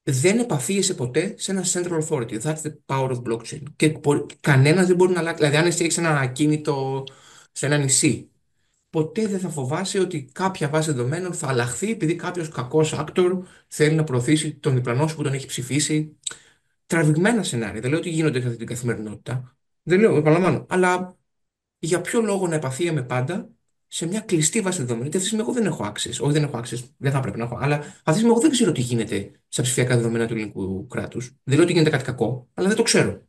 Δεν επαφίεσαι ποτέ σε ένα central authority. That's the power of blockchain. Και κανένα δεν μπορεί να αλλάξει. Δηλαδή, αν εσύ έχει ένα ακίνητο σε ένα νησί, ποτέ δεν θα φοβάσαι ότι κάποια βάση δεδομένων θα αλλάχθει επειδή κάποιο κακό actor θέλει να προωθήσει τον διπλανό σου που τον έχει ψηφίσει. Τραβηγμένα σενάρια. Δεν λέω ότι γίνονται κατά την καθημερινότητα. Δεν λέω, επαναλαμβάνω. Αλλά για ποιο λόγο να επαφίεμαι πάντα σε μια κλειστή βάση δεδομένων? Γιατί αυτή τη στιγμή εγώ δεν έχω access. Όχι, δεν έχω access, δεν θα πρέπει να έχω. Αλλά αυτή τη στιγμή εγώ δεν ξέρω τι γίνεται στα ψηφιακά δεδομένα του ελληνικού κράτου. Δεν λέω ότι γίνεται κάτι κακό, αλλά δεν το ξέρω.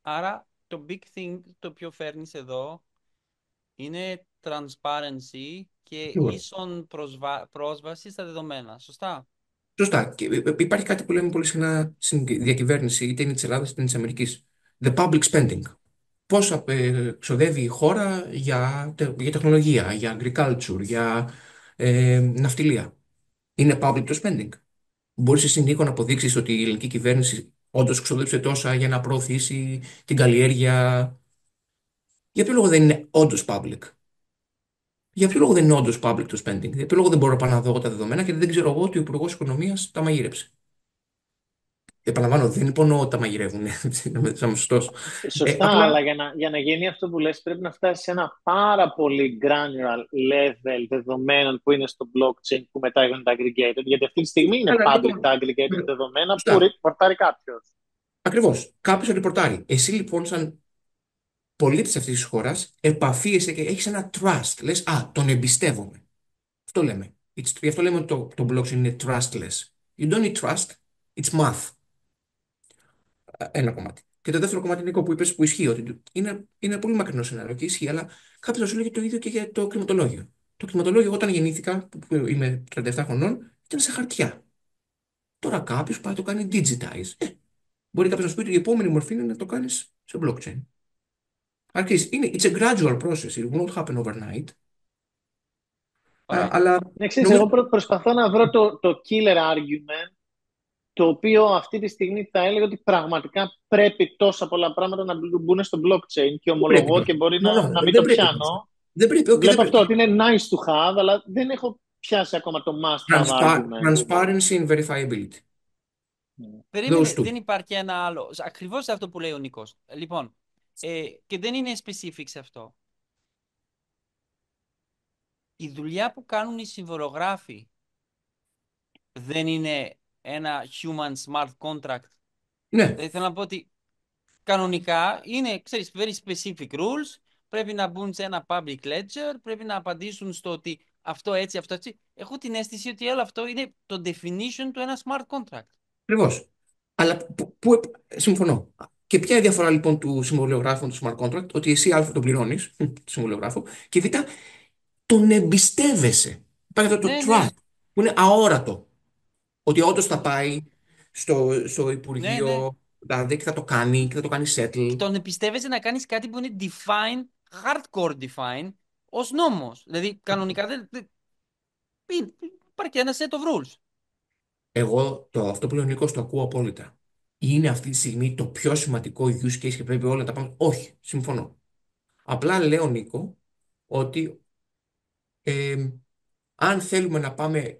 Άρα το big thing το οποίο φέρνεις εδώ είναι transparency και Σίγουρα. ίσον πρόσβαση στα δεδομένα. Σωστά. Σωστά. Και υπάρχει κάτι που λέμε πολύ συχνά στην διακυβέρνηση, είτε είναι τη Ελλάδα είτε είναι τη Αμερική. The public spending. Πώς ξοδεύει η χώρα για τεχνολογία, για agriculture, για ναυτιλία. Είναι public το spending. Μπορείς εσύ, Νίκο, να αποδείξεις ότι η ελληνική κυβέρνηση όντως ξοδέψε τόσα για να προωθήσει την καλλιέργεια? Για ποιο λόγο δεν είναι όντως public? Για ποιο λόγο δεν είναι όντως public το spending? Για ποιο λόγο δεν μπορώ να πάω να δω τα δεδομένα και δεν ξέρω εγώ ότι ο Υπουργός Οικονομίας τα μαγείρεψε? Επαναλαμβάνω, δεν υπονοώ ότι τα μαγειρεύουν. Να είμαι σωστός. Σωστά, αλλά Απλά, για να γίνει αυτό που λες πρέπει να φτάσει σε ένα πάρα πολύ granular level δεδομένων που είναι στο blockchain που μετά γίνονται aggregated, γιατί αυτή τη στιγμή είναι καλά, public τα λοιπόν. aggregated δεδομένα που Σωστά. ρεπορτάρει κάποιο. Ακριβώς. Κάποιος ρεπορτάρει. Εσύ λοιπόν, σαν πολίτης αυτής της χώρας, επαφίεσαι και έχεις ένα trust. Λες, α, τον εμπιστεύομαι. Αυτό λέμε. Γι' αυτό λέμε ότι το blockchain είναι trustless. You don't need trust. It's math. Ένα κομμάτι. Και το δεύτερο κομμάτι, Νίκο, που είπες, που ισχύει, ότι είναι πολύ μακρινό σενάριο και ισχύει, αλλά κάποιος θα σου λέγει το ίδιο και για το κτηματολόγιο. Το κτηματολόγιο, εγώ όταν γεννήθηκα, που είμαι 37 χρονών, ήταν σε χαρτιά. Τώρα κάποιος πάει να το κάνει digitize. Μπορεί κάποιος να σου πει ότι η επόμενη μορφή είναι να το κάνεις σε blockchain. Αρκείς, it's a gradual process. It will not happen overnight. Ωραία. Αλλά Ναι, ξέρεις, νομίζω. εγώ προσπαθώ να βρω το killer argument, το οποίο αυτή τη στιγμή θα έλεγα ότι πραγματικά πρέπει τόσα πολλά πράγματα να μπουν στο blockchain και Δεν πρέπει ομολογώ και τόσο. μπορεί No, να no, μην δεν το πρέπει τόσο. πιάνω. Δεν πρέπει, okay, δεν Βλέπω πρέπει. αυτό ότι είναι nice to have, αλλά δεν έχω πιάσει ακόμα το must have argument. Transparency and verifiability. Those Περίμενε, two. δεν υπάρχει ένα άλλο. Ακριβώς αυτό που λέει ο Νίκος. Λοιπόν, και δεν είναι specific σε αυτό. Η δουλειά που κάνουν οι συμβολογράφοι δεν είναι ένα human smart contract. Ναι, Θέλω να πω ότι κανονικά είναι, ξέρεις, very specific rules. Πρέπει να μπουν σε ένα public ledger, πρέπει να απαντήσουν στο ότι αυτό έτσι, αυτό έτσι. Έχω την αίσθηση ότι όλο αυτό είναι το definition του ένα smart contract. ακριβώ. Αλλά συμφωνώ. Και ποια είναι η διαφορά λοιπόν του συμβολιογράφου με του smart contract, ότι εσύ Α τον πληρώνει, το συμβολιογράφο, και Β τον εμπιστεύεσαι. Υπάρχει αυτό το Ναι, trust, ναι, που είναι αόρατο. Ότι όντω θα πάει στο ναι, ναι. Υπουργείο, δηλαδή, και θα το κάνει, και θα το κάνει Και settle. τον εμπιστεύεσαι να κάνεις κάτι που είναι define, hardcore define, ως νόμος. Δηλαδή, κανονικά υπάρχει ένα set of rules. Εγώ αυτό που λέει ο Νίκος το ακούω απόλυτα. Είναι αυτή τη στιγμή το πιο σημαντικό use case και πρέπει όλα να τα πάμε. Όχι, συμφωνώ. Απλά λέω, Νίκο, ότι ε, αν θέλουμε να πάμε,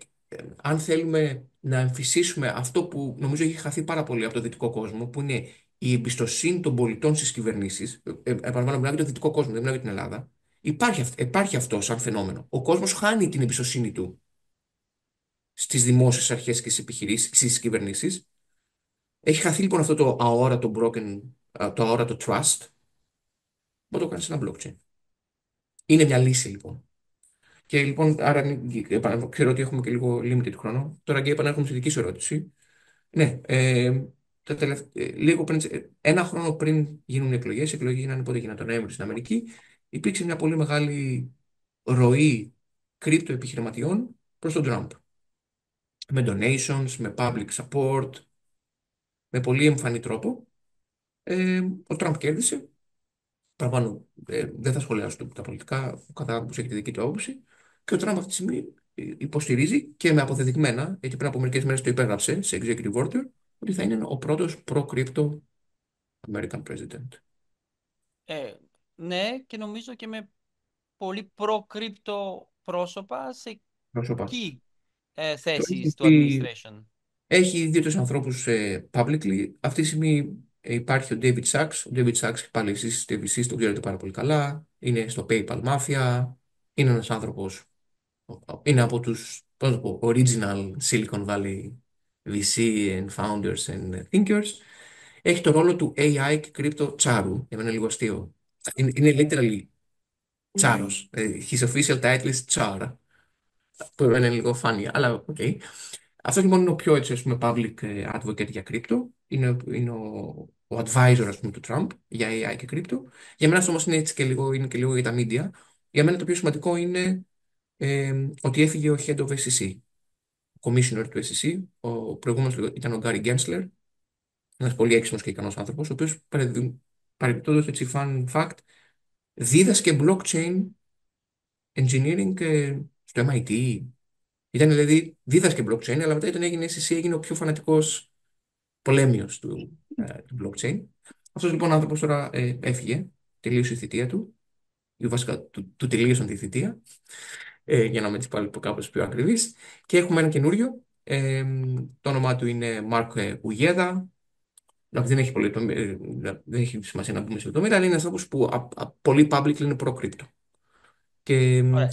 αν θέλουμε να εμφυσίσουμε αυτό που νομίζω έχει χαθεί πάρα πολύ από το δυτικό κόσμο, που είναι η εμπιστοσύνη των πολιτών στις κυβερνήσεις, επαναλαμβάνω, μιλάω για το δυτικό κόσμο, δεν μιλάω για την Ελλάδα, υπάρχει αυτό σαν φαινόμενο. Ο κόσμος χάνει την εμπιστοσύνη του στις δημόσιες αρχές και στις επιχειρήσεις, στις κυβερνήσεις. Έχει χαθεί λοιπόν αυτό το αόρατο trust, που το κάνει σε ένα blockchain. Είναι μια λύση λοιπόν. Και λοιπόν, άρα ξέρω ότι έχουμε και λίγο limited χρόνο. Τώρα και επανέρχομαι στη δική σου ερώτηση. Ναι, λίγο πριν, ένα χρόνο πριν γίνουν οι εκλογές γίνανε πότε γίνανε τον Νοέμβριο στην Αμερική, υπήρξε μια πολύ μεγάλη ροή κρύπτο επιχειρηματιών προς τον Τραμπ. Με donations, με public support, με πολύ εμφανή τρόπο. Ο Τραμπ κέρδισε. Παραπάνω, δεν θα σχολιάσω τα πολιτικά, ο κάθε άνθρωπος έχει τη δική του άποψη. Και ο Τραμπ αυτή τη στιγμή υποστηρίζει και με αποδεδειγμένα, γιατί πριν από μερικές μέρες το υπέγραψε σε executive order, ότι θα είναι ο πρώτος pro-crypto American president. Ναι, και νομίζω και με πολύ προ-κρύπτο πρόσωπα σε Πρόσωπα. key Το θέσεις του έχει, administration. έχει δύο-τρεις ανθρώπους publicly. Αυτή τη στιγμή υπάρχει ο David Sachs. Ο David Sachs, πάλι εσείς τον ξέρετε πάρα πολύ καλά. Είναι στο PayPal Mafia. Είναι ένας άνθρωπος. Είναι από τους, πώς να το πω, original Silicon Valley VC and founders and thinkers. Έχει το ρόλο του AI και crypto τσάρου. Για μένα είναι λίγο αστείο. Είναι literally τσάρος. His official title is Char. Που εμένα είναι λίγο funny, αλλά okay. Αυτό λοιπόν είναι ο πιο έτσι, ας πούμε, public advocate για crypto. Είναι ο advisor, ας πούμε, του Trump για AI και crypto. Για μένα αυτό όμως είναι, έτσι και λίγο, είναι και λίγο για τα media. Για μένα το πιο σημαντικό είναι ότι έφυγε ο head of SEC, ο commissioner του SEC. Ο προηγούμενος ήταν ο Gary Gensler, ένας πολύ έξυπνος και ικανός άνθρωπος, ο οποίος παρεμπιπτόντως, έτσι, fun fact, δίδασκε blockchain engineering στο MIT. Ήταν δηλαδή, δίδασκε blockchain, αλλά μετά όταν έγινε SEC έγινε ο πιο φανατικός πολέμιος του blockchain. Αυτός λοιπόν ο άνθρωπος τώρα έφυγε, τελείωσε η θητεία του, ή βασικά του τελείωσαν τη θητεία, για να είμαι έτσι πάλι κάπως πιο ακριβής. Και έχουμε ένα καινούριο, το όνομά του είναι Mark Ujeda, δεν έχει, δεν έχει σημασία να μπούμε σε λεπτομέρεια, αλλά είναι ένα άνθρωπο που πολύ public είναι προ-crypto. Και Ωραία.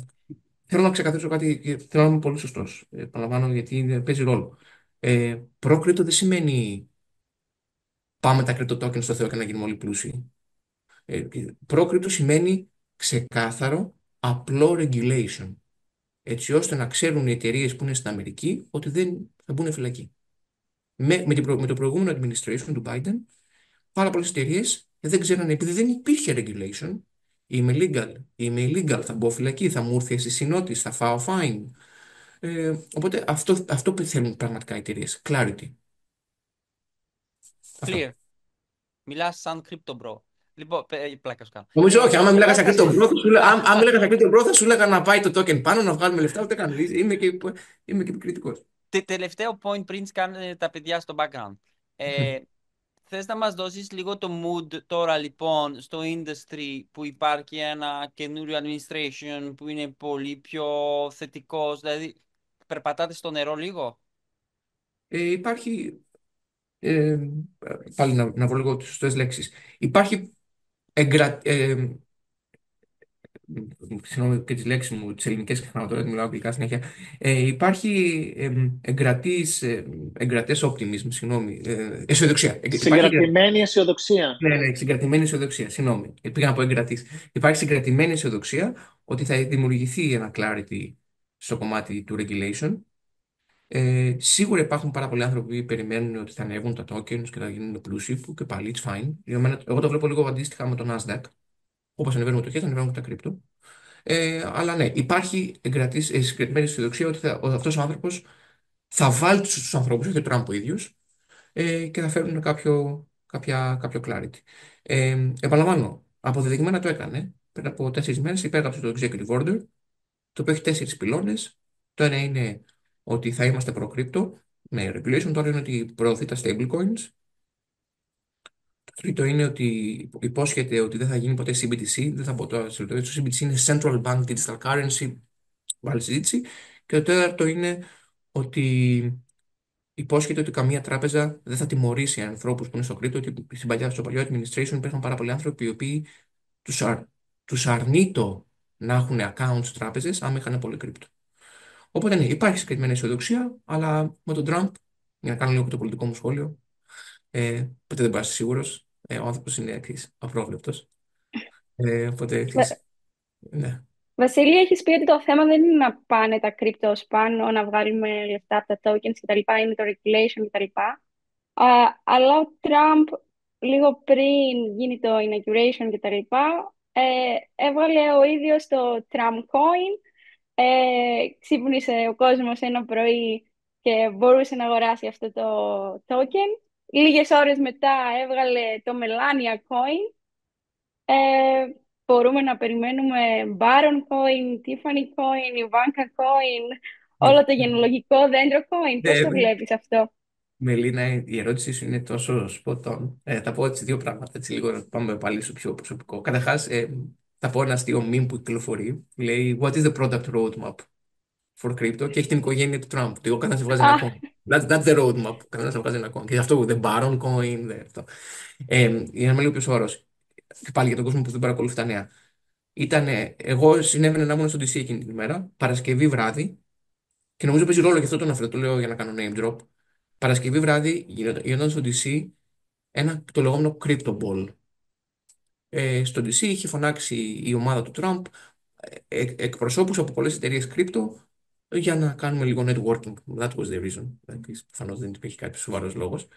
θέλω να ξεκαθαρίσω κάτι, και θέλω να είμαι πολύ σωστό. Επαναλαμβάνω, γιατί παίζει ρόλο. Προ-crypto δεν σημαίνει πάμε τα crypto tokens στο Θεό και να γίνουμε όλοι πλούσιοι. Προ-crypto σημαίνει ξεκάθαρο, απλό regulation. Έτσι ώστε να ξέρουν οι εταιρείε που είναι στην Αμερική ότι δεν θα μπουν φυλακή. Με το προηγούμενο administration του Biden, πάρα πολλέ εταιρείε δεν ξέρανε, επειδή δεν υπήρχε regulation, είμαι illegal, θα μπω φυλακή, θα μου έρθει αισθησή notice, θα φάω fine. Οπότε αυτό που θέλουν πραγματικά οι εταιρείε. Clarity. Αυτό. Clear. Μιλάς σαν crypto bro. Λοιπόν, πλάκα σου κάνω. Νομίζω όχι, άμα μιλάγα σαν crypto Καταρχάς, bro, αν μιλάγα σαν crypto bro, θα σου έλεγα να πάει το token πάνω, να βγάλουμε λεφτά, ούτε καν. Είμαι και επικριτικός. τελευταίο point πριν κάνουν τα παιδιά στο background. Θες να μας δώσεις λίγο το mood τώρα λοιπόν στο industry που υπάρχει ένα καινούριο administration που είναι πολύ πιο θετικός, δηλαδή περπατάτε στο νερό λίγο. Υπάρχει, ε, πάλι να βρω λίγο τις σωστές λέξεις. Υπάρχει συγγνώμη και τις λέξεις μου, τις ελληνικές ξεχνάω τώρα, μιλάω αγγλικά συνέχεια. Υπάρχει εγκρατές optimism, συγγνώμη, αισιοδοξία. Συγκρατημένη αισιοδοξία. Ναι, ναι, συγκρατημένη αισιοδοξία, συγγνώμη. Πήγα να πω εγκρατής. Υπάρχει συγκρατημένη αισιοδοξία ότι θα δημιουργηθεί ένα clarity στο κομμάτι του regulation. Σίγουρα υπάρχουν πάρα πολλοί άνθρωποι που περιμένουν ότι θα ανέβουν τα tokens και θα γίνουν πλούσιοι, που και πάλι it's fine. Εγώ το βλέπω λίγο αντίστοιχα με το Nasdaq. Όπως ανεβαίνουν οι μετοχές, ανεβαίνουν και τα crypto. Αλλά ναι, υπάρχει συγκεκριμένη αισιοδοξία ότι αυτός ο άνθρωπος θα βάλει τους ανθρώπους, όχι ο Τραμπ ο ίδιος, και θα φέρουν κάποιο clarity. Επαναλαμβάνω, αποδεδειγμένα το έκανε. Πριν από 4 μέρες υπέγραψε το executive order, το οποίο έχει 4 πυλώνες. Το ένα είναι ότι θα είμαστε προ-crypto με regulation, το άλλο είναι ότι προωθεί τα stablecoins. Το τρίτο είναι ότι υπόσχεται ότι δεν θα γίνει ποτέ CBDC, δεν θα πω τώρα σε λεπτομέρειες. Το CBDC είναι Central Bank Digital Currency, βάλει συζήτηση. Και το τέταρτο είναι ότι υπόσχεται ότι καμία τράπεζα δεν θα τιμωρήσει ανθρώπους που είναι στο crypto, ότι στο παλιό administration υπήρχαν πάρα πολλοί άνθρωποι οι οποίοι τους αρνείτο να έχουν accounts τράπεζες άμα είχαν πολύ crypto. Οπότε ναι, υπάρχει συγκεκριμένη αισιοδοξία, αλλά με τον Trump, για να κάνω λίγο και το πολιτικό μου σχόλιο, ποτέ δεν μπορεί να είσαι σίγουρος. Ο άνθρωπος είναι απρόβλεπτος. Οπότε ναι. Βασίλη, έχεις πει ότι το θέμα δεν είναι να πάνε τα crypto ως πάνω, να βγάλουμε λεφτά από τα tokens κτλ. Είναι το regulation κτλ. Αλλά ο Τραμπ λίγο πριν γίνει το inauguration κτλ. Έβγαλε ο ίδιος το Trump coin. Ξύπνησε ο κόσμος ένα πρωί και μπορούσε να αγοράσει αυτό το token. Λίγες ώρες μετά έβγαλε το Melania coin. Μπορούμε να περιμένουμε Baron coin, Tiffany coin, Ivanka coin, όλο το γενολογικό δέντρο coin. Πώς το Ναι, βλέπεις αυτό? Μελίνα, η ερώτησή σου είναι τόσο spot on. Θα πω έτσι δύο πράγματα, έτσι λίγο να πάμε πάλι στο πιο προσωπικό. Καταρχά, θα πω ένα αστείο meme που κυκλοφορεί. Λέει What is the product roadmap for crypto, και έχει την οικογένεια του Trump. Το καθένα βγάζει ένα Α, coin. That's the roadmap. Καθένα βγάζει ένα coin. Και αυτό the Baron coin. Αυτό. Για να είμαι λίγο πιο σοβαρό. Και πάλι για τον κόσμο που δεν παρακολουθεί τα νέα. Εγώ συνέβαινε να ήμουν στο DC εκείνη την ημέρα, Παρασκευή βράδυ, και νομίζω παίζει ρόλο και αυτό το αναφέρω. Το λέω για να κάνω name drop. Παρασκευή βράδυ γινόταν στο DC το λεγόμενο Crypto Ball. Στο DC είχε φωνάξει η ομάδα του Τραμπ εκπροσώπους από πολλές εταιρείες crypto για να κάνουμε λίγο networking. That was the reason. Προφανώς δεν υπήρχε κάποιο σοβαρός λόγος.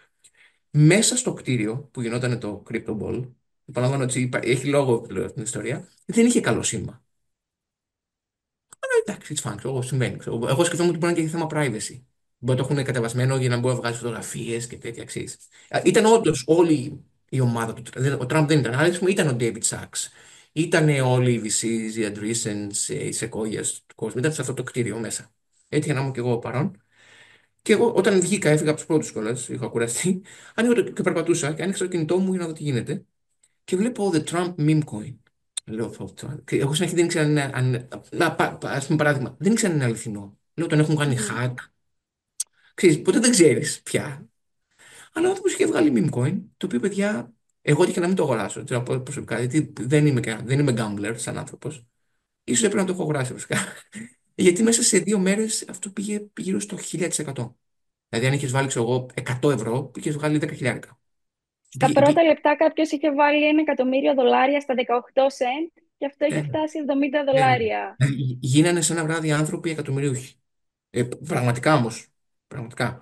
Μέσα στο κτίριο που γινόταν το Crypto Ball, επαναλαμβάνω ότι έχει λόγο που λέω αυτή την ιστορία, δεν είχε καλό σήμα. Εντάξει, it's fine, ξέρω, συμβαίνει. Εγώ σκεφτόμουν ότι μπορεί να είναι και θέμα privacy. Μπορεί να το έχουν κατεβασμένο για να μπορεί να βγάζει φωτογραφίε και τέτοια αξίες. Ήταν όντω όλη η ομάδα του. Ο Τραμπ δεν ήταν. Αλλά ήταν ο David Sachs. Ήταν όλοι οι VCs, οι Andreessens, οι Sequoias του κόσμου. Ήταν σε αυτό το κτίριο μέσα. Έτυχε να ήμουν και εγώ παρόν. Και εγώ όταν βγήκα, έφυγα από του πρώτου κιόλα, είχα κουραστεί. Και περπατούσα και άνοιξα το κινητό μου για να δω τι γίνεται. Και βλέπω The Trump Meme Coin. Λέω, και εγώ στην αρχή δεν ήξερα ας πούμε παράδειγμα, δεν ήξερα αν είναι αληθινό. Λέω, τον έχουν κάνει μμμ. hack. Ξέρεις, ποτέ δεν ξέρεις πια. Αλλά ο άνθρωπο είχε βγάλει meme coin, το οποίο παιδιά, εγώ έτυχε να μην το αγοράσω. Θέλω να πω προσωπικά, γιατί δεν είμαι gambler σαν άνθρωπο. Ίσως έπρεπε να το έχω αγοράσει βασικά. Γιατί μέσα σε 2 μέρες αυτό πήγε γύρω στο 1000%. Δηλαδή, αν είχε βάλει, ξέρω εγώ, 100 ευρώ, είχε βγάλει 10 χιλιάρικα. Στα πρώτα λεπτά κάποιος είχε βάλει 1 εκατομμύριο δολάρια στα 18 σεντ και αυτό είχε Ε, φτάσει 70 ναι. δολάρια. Γίνανε σε ένα βράδυ άνθρωποι εκατομμυρίουχοι. Πραγματικά όμω. Πραγματικά.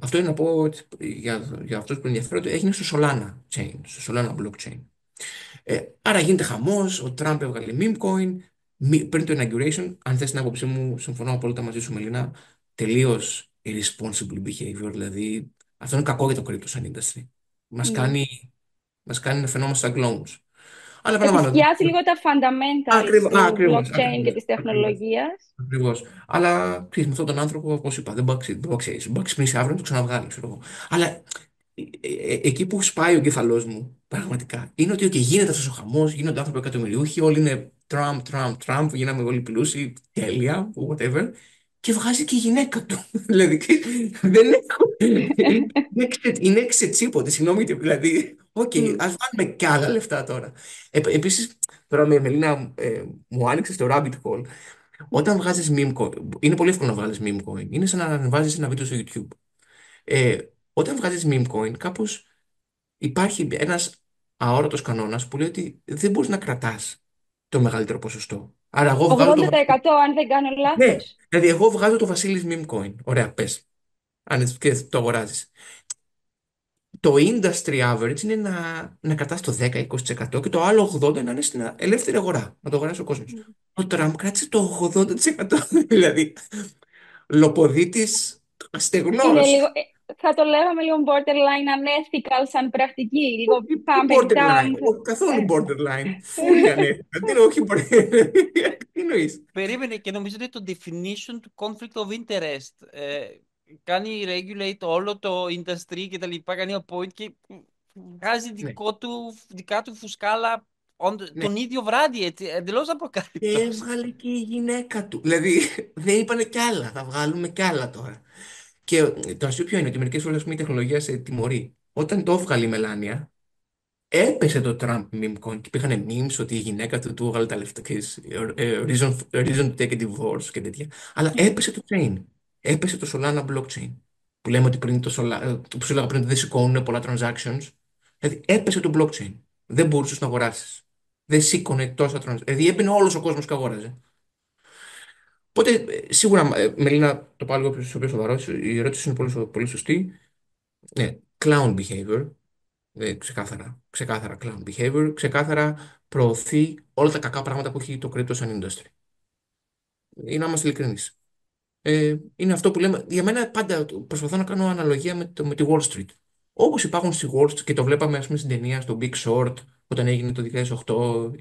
Αυτό είναι να πω ότι για αυτούς που ενδιαφέρονται, έγινε στο Solana chain, στο Solana blockchain. Άρα γίνεται χαμός, ο Τραμπ έβγαλε meme coin, πριν το inauguration, αν θες την άποψή μου, συμφωνώ απόλυτα μαζί σου Μελίνα, τελείως irresponsible behavior, δηλαδή αυτό είναι κακό για το crypto σαν industry. Μας Ναι. κάνει, μας κάνει να φαινόμαστε σαν clones. Αλλά επαναλαμβάνω, Επισκιάζει λίγο τα fundamentals του ακριβώς, blockchain και ακριβώς, της ακριβώς. τεχνολογίας. Ακριβώς. Αλλά ξέρεις, με αυτόν τον άνθρωπο, όπω είπα, δεν μπορεί να ξυπνήσει αύριο να το ξαναβγάλει, ξέρω εγώ. Αλλά εκεί που σπάει ο κεφαλό μου, πραγματικά, είναι ότι γίνεται αυτό ο χαμό, γίνονται άνθρωποι εκατομμυριούχοι, όλοι είναι Τραμπ, Τραμπ, Τραμπ, γίναμε όλοι πλούσιοι, τέλεια, whatever. Και βγάζει και η γυναίκα του. Δηλαδή, δεν έχω. Είναι ξετσίποτε, συγγνώμη, δηλαδή. Οκ, Μμ. ας βάλουμε κι άλλα λεφτά τώρα. Επίσης, τώρα με Μελίνα μου άνοιξε το rabbit hole. Όταν βγάζεις meme coin, είναι πολύ εύκολο να βγάλεις meme coin. Είναι σαν να ανεβάζεις ένα βίντεο στο YouTube. Ε, Όταν βγάζεις meme coin, κάπως υπάρχει ένας αόρατος κανόνας που λέει ότι δεν μπορείς να κρατάς το μεγαλύτερο ποσοστό. Άρα εγώ βγάζω το 80% αν δεν κάνω Ναι, λάθος. δηλαδή εγώ βγάζω το Βασίλης meme coin. Ωραία, πες. Αν έτσι και το αγοράζεις. Το industry average είναι να κρατάς το 10-20% και το άλλο 80% να είναι στην ελεύθερη αγορά. Να το αγοράσει ο κόσμος. Μμ. Ο Τραμπ κράτησε το 80%. Δηλαδή, λοποδίτης Είναι στεγνός. λίγο, θα το λέγαμε λίγο borderline unethical σαν πρακτική, λίγο Όχι pump and borderline, dump. όχι καθόλου Ε, borderline. Fully ανέφερα. Τι είναι όχι borderline. Τι εννοείς. Περίμενε και νομίζω ότι το definition του conflict of interest κάνει regulate όλο το industry και τα λοιπά, κάνει ένα point και βγάζει Ναι, δικά του φουσκάλα ναι. τον ίδιο βράδυ, έτσι, εντελώς Και αποκάλυπτος. έβγαλε και η γυναίκα του. Δηλαδή, δεν είπανε κι άλλα. Θα βγάλουμε κι άλλα τώρα. Και το αστείο ποιο είναι, ότι μερικές φορές η τεχνολογία σε τιμωρεί. Όταν το έβγαλε η Μελάνια, έπεσε το Trump meme coin και υπήρχαν memes ότι η γυναίκα του έβγαλε τα λεφτά και reason to take a divorce και τέτοια. Αλλά έπεσε το chain. Έπεσε το Solana blockchain. Που λέμε ότι πριν που σου έλεγα πριν ότι δεν σηκώνουν πολλά transactions. Δηλαδή έπεσε το blockchain. Δεν μπορούσε να αγοράσει. Δεν σήκωνε τόσα transactions. Δηλαδή έμπαινε όλο ο κόσμο και αγόραζε. Οπότε σίγουρα, Μελίνα, το πάω λίγο πιο σοβαρό. Η ερώτηση είναι πολύ σωστή. Ναι, clown behavior. Ξεκάθαρα. Ξεκάθαρα clown behavior. Ξεκάθαρα προωθεί όλα τα κακά πράγματα που έχει το crypto σαν industry. Ή να είμαστε ειλικρινεί. Είναι αυτό που λέμε. Για μένα πάντα προσπαθώ να κάνω αναλογία με τη Wall Street. Όπως υπάρχουν στη Wall Street και το βλέπαμε ας πούμε στην ταινία στο Big Short όταν έγινε το 2008,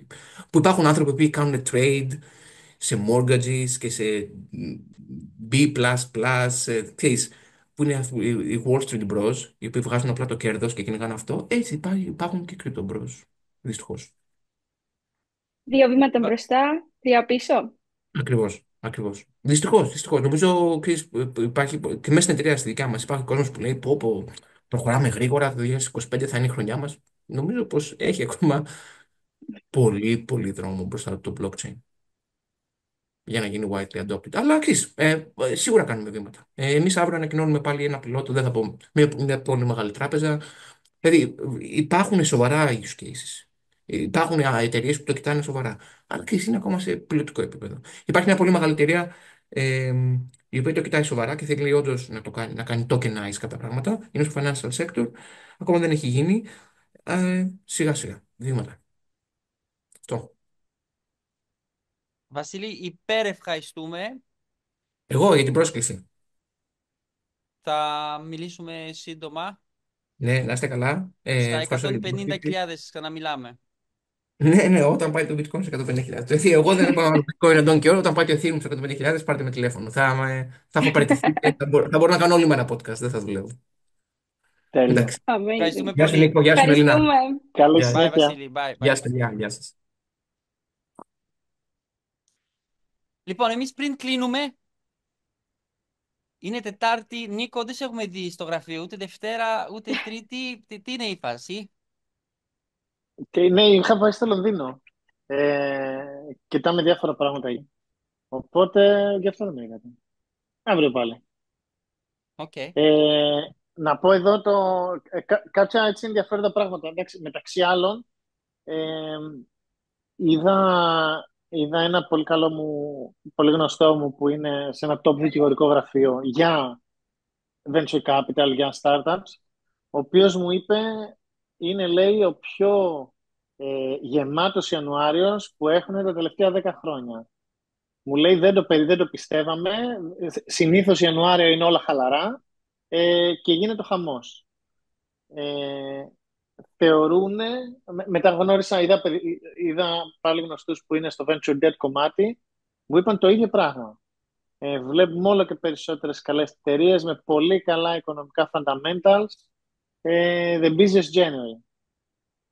που υπάρχουν άνθρωποι που κάνουν trade σε mortgages και σε B++, ξέρεις, που είναι οι Wall Street Bros, οι οποίοι βγάζουν απλά το κέρδος και κυνηγάνε αυτό. Έτσι υπάρχουν και crypto bros, δυστυχώς. 2 βήματα μπροστά, 3 πίσω. Ακριβώς, ακριβώς. Δυστυχώς, δυστυχώς. Νομίζω, ξέρεις, υπάρχει και μέσα στην εταιρεία στη δικιά μας υπάρχει κόσμος που λέει πω, προχωράμε γρήγορα, το 2025 θα είναι η χρονιά μας. Νομίζω πως έχει ακόμα πολύ, πολύ δρόμο μπροστά το blockchain για να γίνει widely adopted. Αλλά ξέρεις, σίγουρα κάνουμε βήματα. Εμείς αύριο ανακοινώνουμε πάλι ένα πιλότο, δεν θα πω, μια πολύ μεγάλη τράπεζα. Δηλαδή υπάρχουν σοβαρά use cases. Υπάρχουν εταιρείε που το κοιτάνε σοβαρά. Αλλά και είναι ακόμα σε πιλωτικό επίπεδο. Υπάρχει μια πολύ μεγάλη εταιρεία η οποία το κοιτάει σοβαρά και θέλει όντω να κάνει tokenize κάποια πράγματα. Είναι στο financial sector. Ακόμα δεν έχει γίνει. Σιγά σιγά. Βήματα. Αυτό. Βασίλη, υπερευχαριστούμε. Εγώ για την πρόσκληση. Θα μιλήσουμε σύντομα. Ναι, να είστε καλά. Στα Ευχαριστώ για την πρόσκληση. 150.000 ξαναμιλάμε. Ναι, ναι, όταν πάει το bitcoin σε 150.000. Εγώ δεν πάω άλλο bitcoin εντόν και ώρα. Όταν πάει το ethereum σε 150.000, πάρτε με τηλέφωνο. Θα έχω παραιτηθεί και θα μπορώ να κάνω όλη μέρα podcast. Δεν θα δουλεύω. Τέλεια. Εντάξει. Ευχαριστούμε Amazing. Γεια σου πολύ. Νίκο, γεια σου Μελίνα. Ευχαριστούμε. Καλή Γεια, Bye, συνέχεια. Βασίλη. Bye, γεια bye. σας, παιδιά. Γεια σας. Λοιπόν, εμείς πριν κλείνουμε, Είναι Τετάρτη. Νίκο, δεν σε έχουμε δει στο γραφείο ούτε Δευτέρα ούτε Τρίτη. Τι είναι η φάση? Και ναι, είχα πάει στο Λονδίνο. Κοιτάμε διάφορα πράγματα εκεί. Οπότε γι' αυτό δεν είδατε. Αύριο πάλι. Okay. Να πω εδώ κάποια έτσι ενδιαφέροντα πράγματα. Εντάξει, μεταξύ άλλων, είδα ένα πολύ καλό μου, πολύ γνωστό μου που είναι σε ένα top δικηγορικό γραφείο για venture capital, για startups, ο οποίος μου είπε, είναι λέει ο πιο γεμάτος Ιανουάριος που έχουν τα τελευταία 10 χρόνια. Μου λέει δεν το πιστεύαμε, συνήθως Ιανουάριο είναι όλα χαλαρά και γίνεται ο χαμός. Θεωρούν, μετά γνώρισα, είδα πάλι γνωστούς που είναι στο venture debt κομμάτι, μου είπαν το ίδιο πράγμα. Βλέπουμε όλο και περισσότερες καλές εταιρείες με πολύ καλά οικονομικά fundamentals. The business January.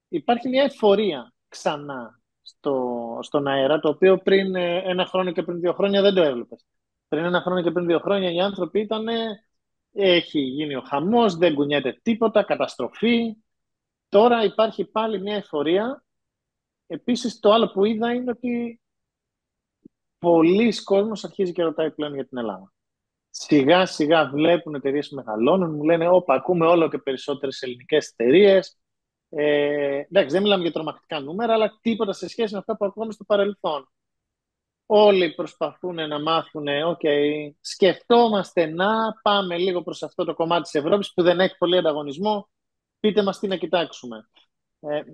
Υπάρχει μια εφορία ξανά στον αέρα, το οποίο πριν 1 χρόνο και πριν 2 χρόνια δεν το έβλεπες. Πριν 1 χρόνο και πριν 2 χρόνια οι άνθρωποι ήταν έχει γίνει ο χαμός, δεν κουνιέται τίποτα, καταστροφή. Τώρα υπάρχει πάλι μια εφορία. Επίσης το άλλο που είδα είναι ότι πολλοί κόσμος αρχίζει και ρωτάει πλέον για την Ελλάδα. Σιγά σιγά βλέπουν εταιρείες που μεγαλώνουν, μου λένε όπα, ακούμε όλο και περισσότερες ελληνικές εταιρείες. Εντάξει, δεν μιλάμε για τρομακτικά νούμερα, αλλά τίποτα σε σχέση με αυτά που ακούμε στο παρελθόν. Όλοι προσπαθούν να μάθουν, σκεφτόμαστε να πάμε λίγο προς αυτό το κομμάτι της Ευρώπης που δεν έχει πολύ ανταγωνισμό. Πείτε μας τι να κοιτάξουμε.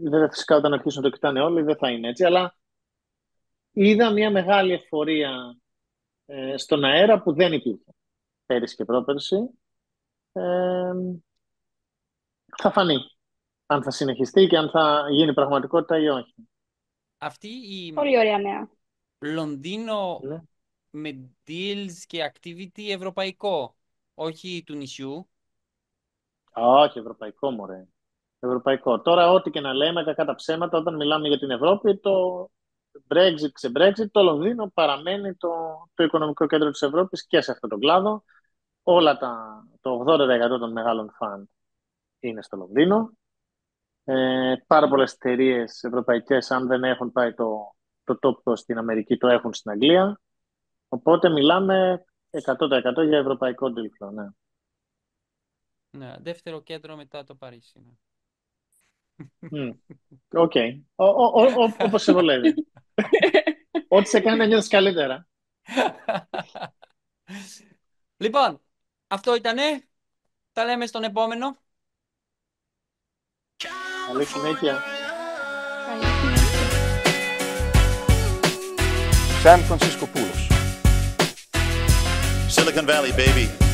Βέβαια, φυσικά όταν αρχίσουν να το κοιτάνε όλοι δεν θα είναι έτσι, αλλά είδα μια μεγάλη εφορία στον αέρα που δεν υπήρχε πέρυσι και πρόπερσι. Θα φανεί αν θα συνεχιστεί και αν θα γίνει πραγματικότητα ή όχι. Αυτή η Πολύ ωραία νέα. Λονδίνο Ναι. με deals και activity ευρωπαϊκό, όχι του νησιού. Όχι, ευρωπαϊκό μωρέ. Ευρωπαϊκό. Τώρα ό,τι και να λέμε, κακά τα ψέματα, όταν μιλάμε για την Ευρώπη, το Brexit ξε-Brexit, το Λονδίνο παραμένει το οικονομικό κέντρο της Ευρώπης και σε αυτόν τον κλάδο. Το 80% των μεγάλων φαντ είναι στο Λονδίνο. Πάρα πολλές εταιρείες ευρωπαϊκές, αν δεν έχουν πάει το τόπο στην Αμερική, το έχουν στην Αγγλία. Οπότε μιλάμε 100% για ευρωπαϊκό deal flow, ναι. Ναι, δεύτερο κέντρο μετά το Παρίσι. Οκ. Όπως σε βολεύει. Ό,τι σε κάνει να νιώθεις καλύτερα. Λοιπόν, αυτό ήτανε. Τα λέμε στον επόμενο. Καλή συνέχεια. Sam Francisco Poulos. Silicon Valley, baby.